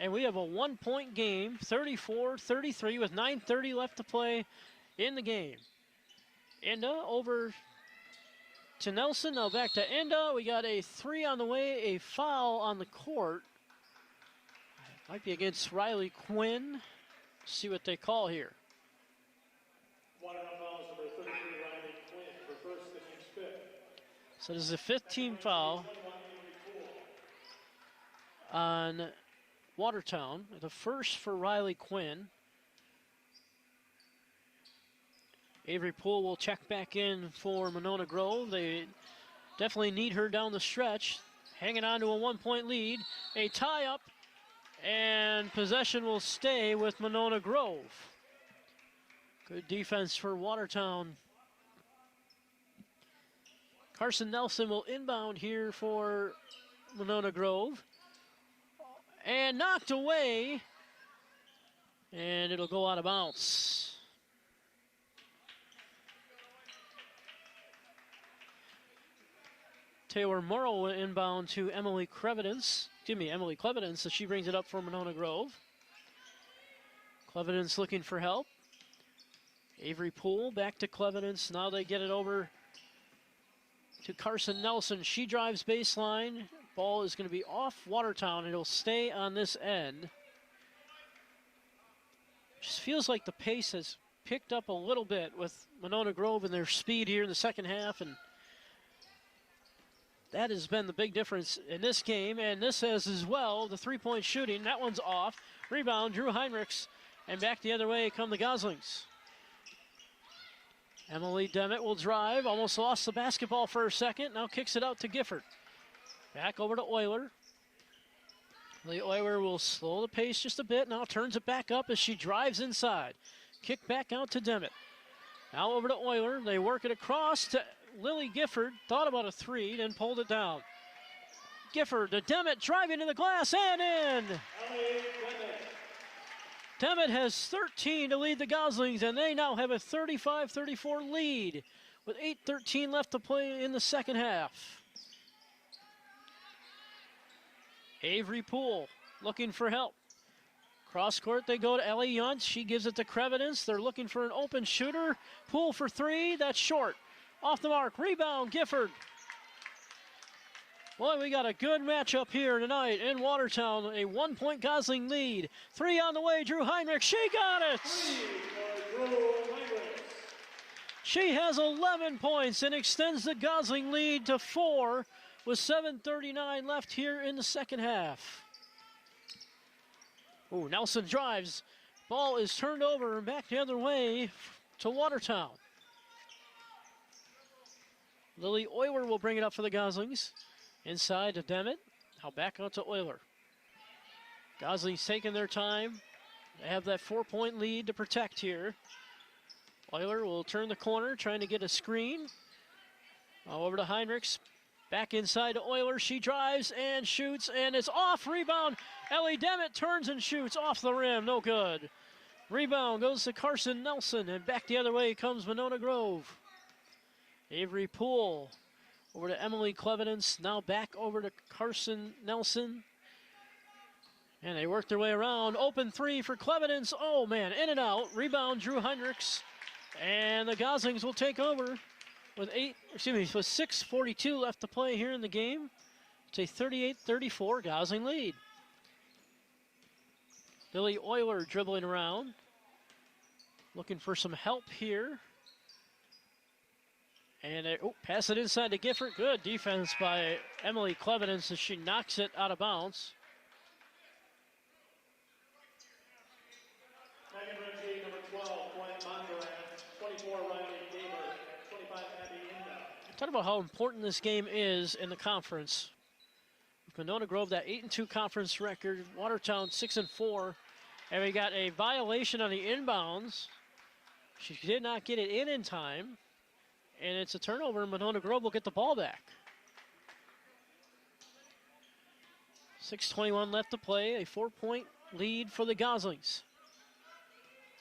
And we have a 1-point game, 34-33 with 9:30 left to play in the game. Inda over to Nelson, now back to Inda. We got a 3 on the way, a foul on the court. Might be against Riley Quinn. See what they call here. Watertown fouls number 33, Riley Quinn, her first, the team's fifth. So this is the 5th team foul on Watertown, the first for Riley Quinn. Avery Poole will check back in for Monona Grove. They definitely need her down the stretch. Hanging on to a 1-point lead. A tie-up, and possession will stay with Monona Grove. Good defense for Watertown. Carson Nelson will inbound here for Monona Grove. And knocked away, and it'll go out of bounds. Taylor Morrow will inbound to Emily Clevidence. Emily Clevidence, as she brings it up for Monona Grove. Clevidence looking for help. Avery Poole back to Clevenance. Now they get it over to Carson Nelson. She drives baseline. Ball is going to be off Watertown. It'll stay on this end. Just feels like the pace has picked up a little bit with Monona Grove and their speed here in the second half, and that has been the big difference in this game, and this has as well. The three-point shooting, that one's off. Rebound, Drew Heinrichs, and back the other way come the Goslings. Emily Demmett will drive, almost lost the basketball for a second, now kicks it out to Gifford. Back over to Euler. The Euler will slow the pace just a bit, now turns it back up as she drives inside. Kick back out to Demmett. Now over to Euler, they work it across to Lily Gifford, thought about a three, then pulled it down. Gifford to Demmett, driving to the glass and in! Demmett has 13 to lead the Goslings, and they now have a 35-34 lead with 8:13 left to play in the second half. Avery Poole looking for help. Cross court they go to Ellie Yunt. She gives it to Crevidence. They're looking for an open shooter. Poole for three, that's short. Off the mark, rebound, Gifford. Boy, we got a good matchup here tonight in Watertown. A 1-point Gosling lead. Three on the way, Drew Heinrich. She got it! She has 11 points and extends the Gosling lead to 4 with 7:39 left here in the second half. Ooh, Nelson drives. Ball is turned over and back the other way to Watertown. Lily Euler will bring it up for the Goslings. Inside to Demmett. Now back out to Euler. Goslings taking their time. They have that 4-point lead to protect here. Euler will turn the corner, trying to get a screen. Now over to Heinrichs. Back inside to Euler. She drives and shoots, and it's off. Rebound. Ellie Demmett turns and shoots off the rim. No good. Rebound goes to Carson Nelson, and back the other way comes Monona Grove. Avery Poole over to Emily Clevidence. Now back over to Carson Nelson. And they work their way around. Open three for Clevidence. Oh, man, in and out. Rebound, Drew Heinrichs. And the Goslings will take over with 6:42 left to play here in the game. It's a 38-34 Gosling lead. Lily Euler dribbling around. Looking for some help here. And pass it inside to Gifford. Good defense by Emily Clevidence as she knocks it out of bounds. Number 12, Gwen Bondurant, 24, Riley Gaber, 25, Abby Inda. Talk about how important this game is in the conference. Monona Grove, that 8-2 conference record. Watertown 6-4. And we got a violation on the inbounds. She did not get it in time. And it's a turnover, and Monona Grove will get the ball back. 6:21 left to play, a 4-point lead for the Goslings.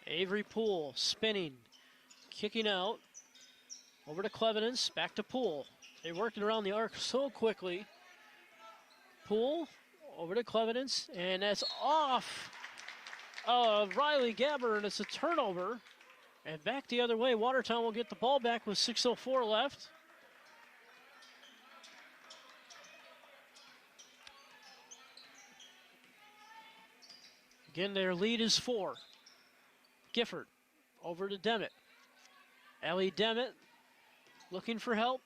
Avery Poole spinning, kicking out. Over to Clevidence, back to Poole. They worked it around the arc so quickly. Poole over to Clevidence, and that's off of Riley Gaber, and it's a turnover. And back the other way, Watertown will get the ball back with 6:04 left. Again, their lead is 4. Gifford over to Demmett. Ellie Demmett looking for help.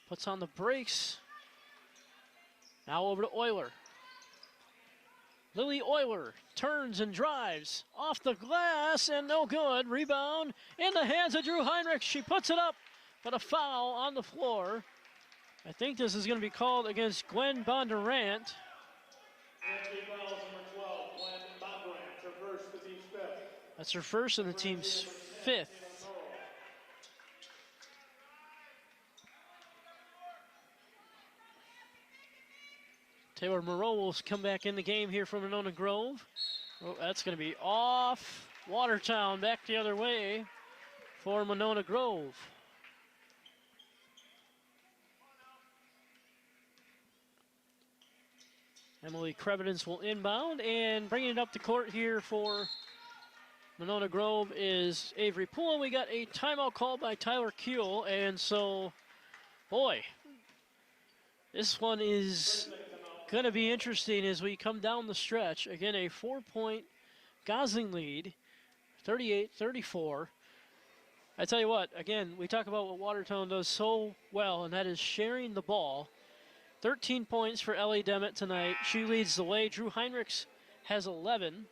Puts on the brakes. Now over to Euler. Lily Euler turns and drives off the glass and no good. Rebound in the hands of Drew Heinrich. She puts it up, but a foul on the floor. I think this is going to be called against Gwen Bondurant. That's her first and the team's 5th. Taylor Moreau will come back in the game here from Monona Grove. Oh, that's going to be off. Watertown back the other way for Monona Grove. Emily Crevidence will inbound and bringing it up the court here for Monona Grove is Avery Poole. We got a timeout called by Tyler Kuehl, and so, boy, this one is going to be interesting as we come down the stretch. Again, a 4-point Gosling lead, 38-34. I tell you what, again, we talk about what Watertown does so well, and that is sharing the ball. 13 points for Ellie Demmett tonight. She leads the way. Drew Heinrichs has 11.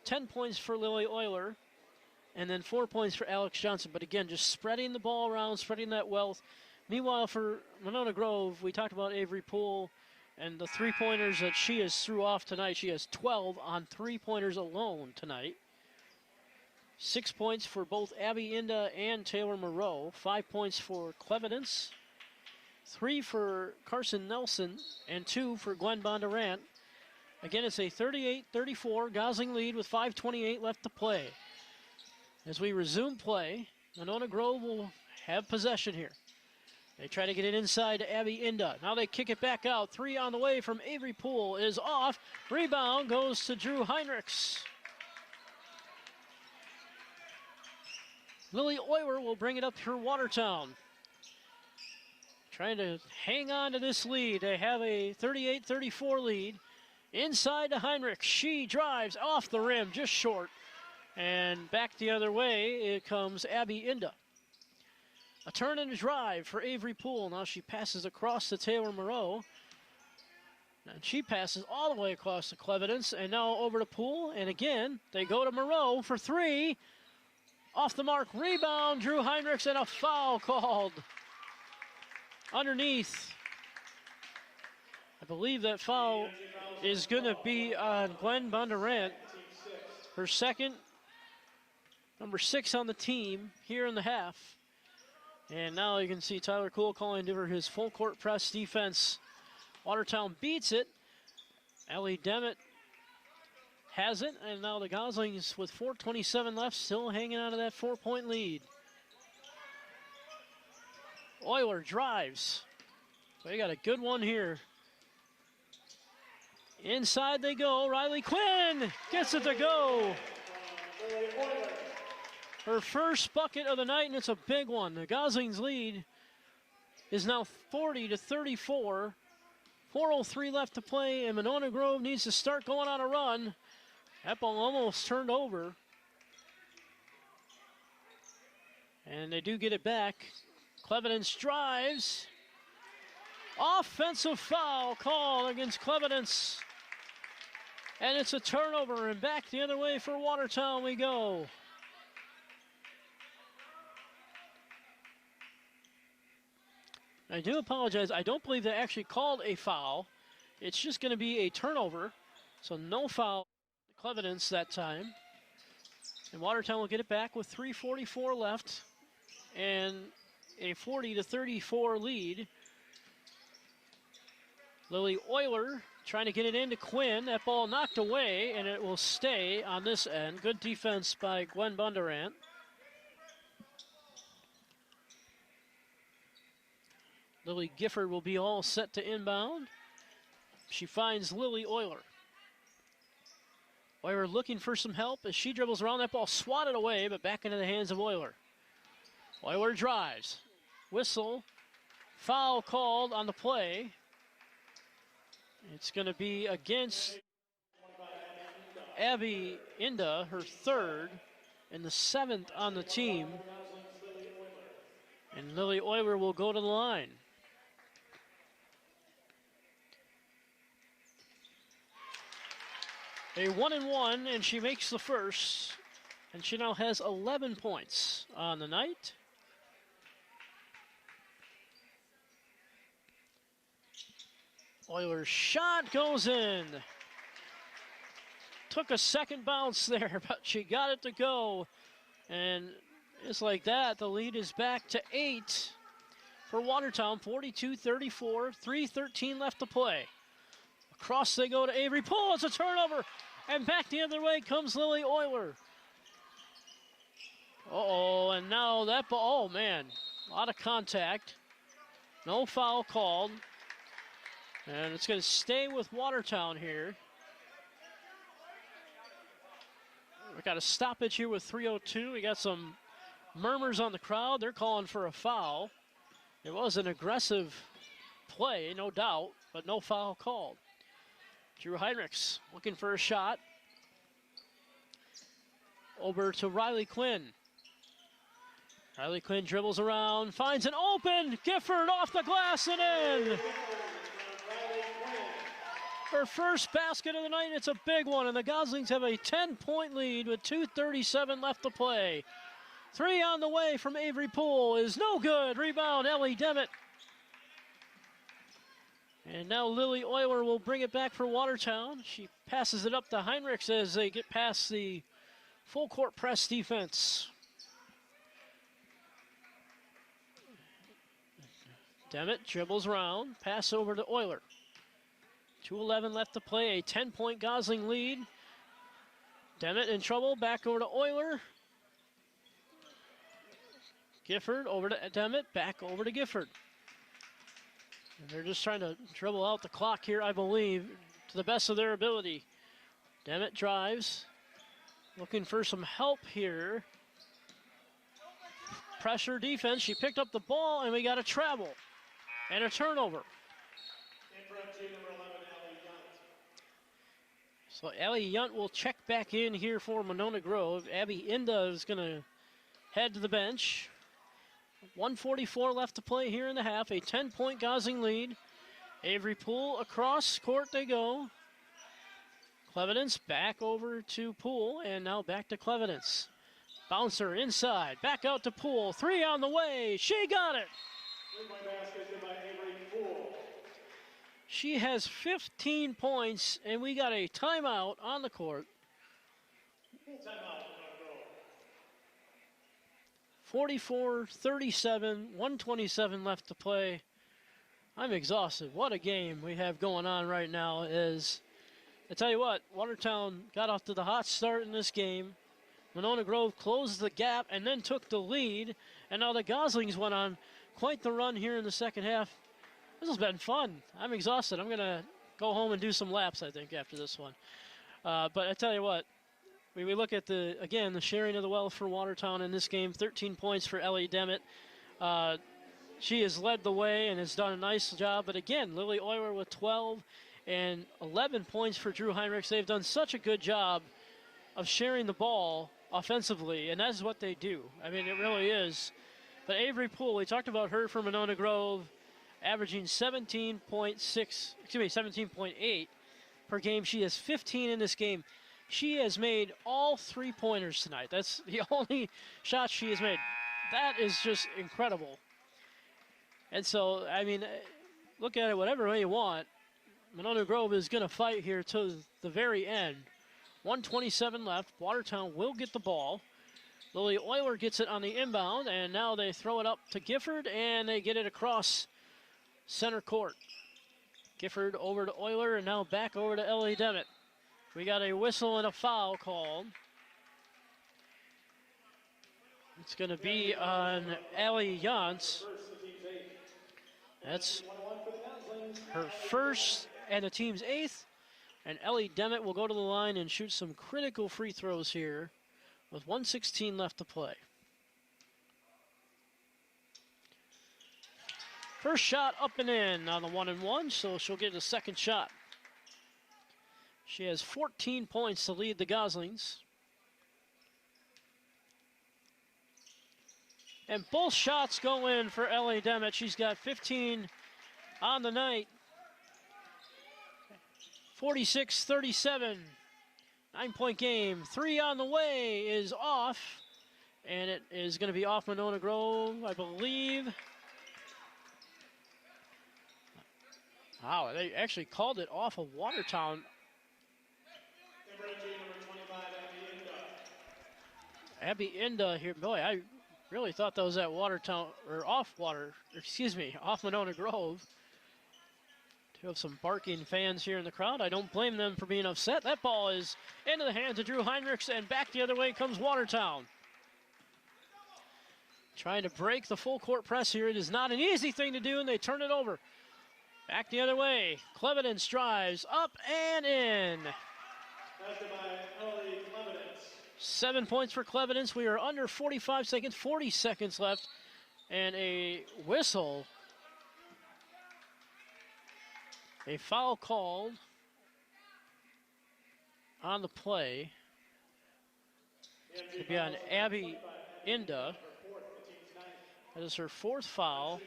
10 points for Lily Euler, and then 4 points for Alex Johnson. But again, just spreading the ball around, spreading that wealth. Meanwhile, for Monona Grove, we talked about Avery Poole and the three-pointers that she has threw off tonight. She has 12 on three-pointers alone tonight. 6 points for both Abby Inda and Taylor Moreau. 5 points for Clevidence. 3 for Carson Nelson, and 2 for Gwen Bondurant. Again, it's a 38-34 Gosling lead with 5:28 left to play. As we resume play, Monona Grove will have possession here. They try to get it inside to Abby Inda. Now they kick it back out. 3 on the way from Avery Poole is off. Rebound goes to Drew Heinrichs. Lily Euler will bring it up for Watertown. Trying to hang on to this lead. They have a 38-34 lead. Inside to Heinrich. She drives off the rim, just short. And back the other way, it comes Abby Inda. A turn and a drive for Avery Poole. Now she passes across to Taylor Moreau. And she passes all the way across to Clevidence. And now over to Poole. And again, they go to Moreau for 3. Off the mark, rebound, Drew Heinrichs, and a foul called underneath. I believe that foul is going to be on Gwen Bondurant, her second, number 6 on the team here in the half. And now you can see Tyler Kuehl calling to her his full court press defense. Watertown beats it. Ellie Demmett has it, and now the Goslings with 4:27 left still hanging on to that 4-point lead. Euler drives. They got a good one here. Inside they go. Riley Quinn gets it to go. Her first bucket of the night, and it's a big one. The Goslings lead is now 40-34. 4:03 left to play, and Monona Grove needs to start going on a run. That ball almost turned over. And they do get it back. Clevidence drives. Offensive foul call against Clevidence. And it's a turnover, and back the other way for Watertown we go. I do apologize. I don't believe they actually called a foul. It's just going to be a turnover. So no foul to Clevidence that time. And Watertown will get it back with 3:44 left and a 40-34 lead. Lily Euler trying to get it into Quinn. That ball knocked away, and it will stay on this end. Good defense by Gwen Bondurant. Lily Gifford will be all set to inbound. She finds Lily Euler. Euler looking for some help as she dribbles around. That ball swatted away, but back into the hands of Euler. Euler drives. Whistle. Foul called on the play. It's going to be against Abby Inda, her third, and the 7th on the team. And Lily Euler will go to the line. A 1-and-1, and she makes the first. And she now has 11 points on the night. Euler's shot goes in. Took a second bounce there, but she got it to go. And just like that, the lead is back to 8 for Watertown, 42-34, 3:13 left to play. Across they go to Avery Poole. It's a turnover, and back the other way comes Lily Euler. Uh-oh, and now that ball, oh man, a lot of contact. No foul called. And it's going to stay with Watertown here. We got a stoppage here with 3:02. We got some murmurs on the crowd. They're calling for a foul. It was an aggressive play, no doubt, but no foul called. Drew Heinrichs looking for a shot. Over to Riley Quinn. Riley Quinn dribbles around, finds an open. Gifford off the glass and in. Her first basket of the night, it's a big one, and the Goslings have a 10-point lead with 2:37 left to play. 3 on the way from Avery Poole is no good. Rebound, Ellie Demmett. And now Lily Euler will bring it back for Watertown. She passes it up to Heinrichs as they get past the full court press defense. Demmett dribbles around, pass over to Euler. 2:11 left to play, a 10-point Gosling lead. Demmett in trouble, back over to Euler. Gifford over to Demmett, back over to Gifford. And they're just trying to dribble out the clock here, I believe, to the best of their ability. Demmett drives, looking for some help here. Pressure defense, she picked up the ball, and we got a travel and a turnover. So Ellie Yunt will check back in here for Monona Grove. Abby Inda is going to head to the bench. 1:44 left to play here in the half. A 10-point Gosling lead. Avery Poole across court they go. Clevidence back over to Poole, and now back to Clevidence. Bouncer inside, back out to Poole. 3 on the way. She got it. She has 15 points, and we got a timeout on the court. 44-37, 1:27 left to play. I'm exhausted. What a game we have going on right now. I tell you what, Watertown got off to the hot start in this game. Monona Grove closed the gap and then took the lead, and now the Goslings went on quite the run here in the second half. This has been fun. I'm exhausted. I'm going to go home and do some laps, I think, after this one. But I tell you what, we look at, the sharing of the wealth for Watertown in this game. 13 points for Ellie Demmett. She has led the way and has done a nice job. But again, Lily Euler with 12 and 11 points for Drew Heinrichs. They've done such a good job of sharing the ball offensively, and that's what they do. I mean, it really is. But Avery Poole, we talked about her for Monona Grove, averaging 17.8 per game. She has 15 in this game. She has made all 3-pointers tonight. That's the only shot she has made. That is just incredible. And so, I mean, look at it whatever way you want. Monona Grove is going to fight here to the very end. 1:27 left. Watertown will get the ball. Lily Euler gets it on the inbound, and now they throw it up to Gifford, and they get it across center court. Gifford over to Euler, and now back over to Ellie Demmett. We got a whistle and a foul called. It's going to be on Ellie Yunt. That's her first and the team's 8th. And Ellie Demmett will go to the line and shoot some critical free throws here with 1:16 left to play. First shot up and in on the 1-and-1, so she'll get a second shot. She has 14 points to lead the Goslings. And both shots go in for Ellie Demmett. She's got 15 on the night. 46-37, 9-point game. 3 on the way is off, and it is going to be off Monona Grove, I believe. Wow, they actually called it off of Watertown. Abby Inda here. Boy, I really thought that was at Watertown, or off Monona Grove. We have some barking fans here in the crowd. I don't blame them for being upset. That ball is into the hands of Drew Heinrichs, and back the other way comes Watertown. Trying to break the full court press here. It is not an easy thing to do, and they turn it over. Back the other way. Clevidence drives up and in. 7 points for Clevidence. We are under 45 seconds, 40 seconds left, and a whistle. A foul called on the play. It's going to be on Abby Inda. That is her 4th foul.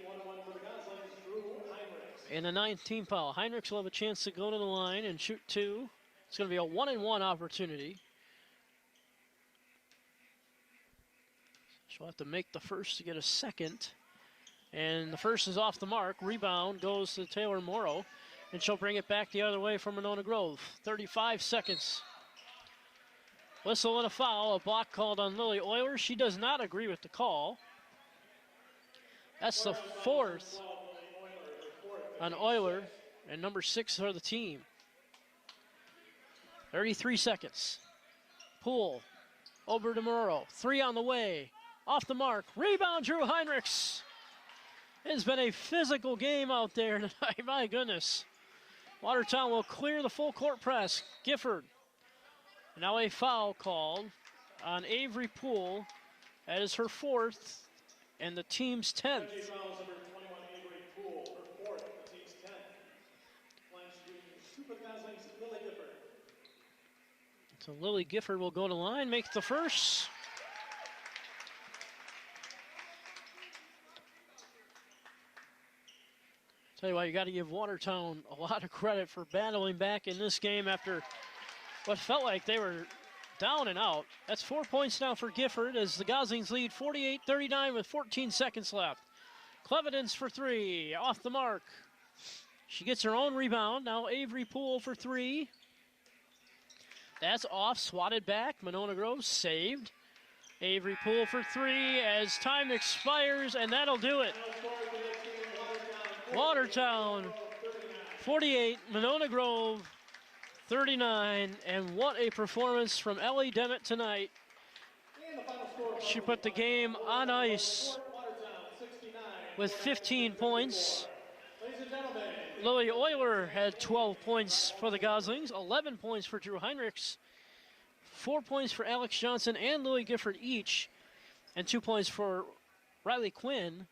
And the 9th team foul. Heinrichs will have a chance to go to the line and shoot 2. It's going to be a 1-and-1 opportunity. She'll have to make the first to get a second. And the first is off the mark. Rebound goes to Taylor Morrow. And she'll bring it back the other way from Monona Grove. 35 seconds. Whistle and a foul. A block called on Lily Euler. She does not agree with the call. That's the 4th on Euler, and number 6 for the team. 33 seconds. Poole over to Morrow. 3 on the way. Off the mark. Rebound, Drew Heinrichs. It's been a physical game out there tonight. My goodness. Watertown will clear the full court press. Gifford. Now a foul called on Avery Poole. That is her 4th and the team's 10th. So Lily Gifford will go to line, make the first. Tell you what, you got to give Watertown a lot of credit for battling back in this game after what felt like they were down and out. That's 4 points now for Gifford as the Goslings lead 48-39 with 14 seconds left. Clevidence for 3, off the mark. She gets her own rebound. Now Avery Poole for 3. That's off, swatted back. Monona Grove saved. Avery Poole for 3 as time expires, and that'll do it. Watertown 48, Monona Grove 39, and what a performance from Ellie Demmett tonight. She put the game on ice with 15 points. Lily Euler had 12 points for the Goslings, 11 points for Drew Heinrichs, 4 points for Alex Johnson and Lily Gifford each, and 2 points for Riley Quinn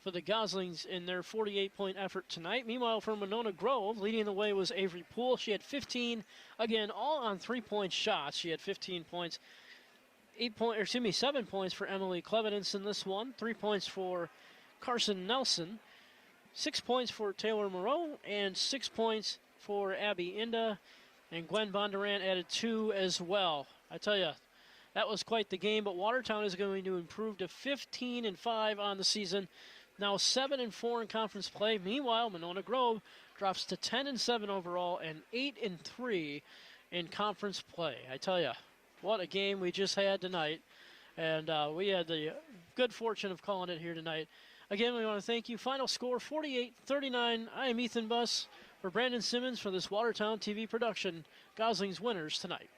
for the Goslings in their 48-point effort tonight. Meanwhile, for Monona Grove, leading the way was Avery Poole. She had 15, again, all on 3-point shots. She had 15 points. 7 points for Emily Clevidence in this one, 3 points for Carson Nelson, 6 points for Taylor Moreau, and 6 points for Abby Inda, and Gwen Bondurant added 2 as well. I tell you, that was quite the game, but Watertown is going to improve to 15-5 on the season, now 7-4 in conference play. Meanwhile, Monona Grove drops to 10-7 overall and 8-3 in conference play. I tell you, what a game we just had tonight, and we had the good fortune of calling it here tonight. Again, we want to thank you. Final score, 48-39. I am Ethan Buss for Brandon Simmons for this Watertown TV production. Goslings winners tonight.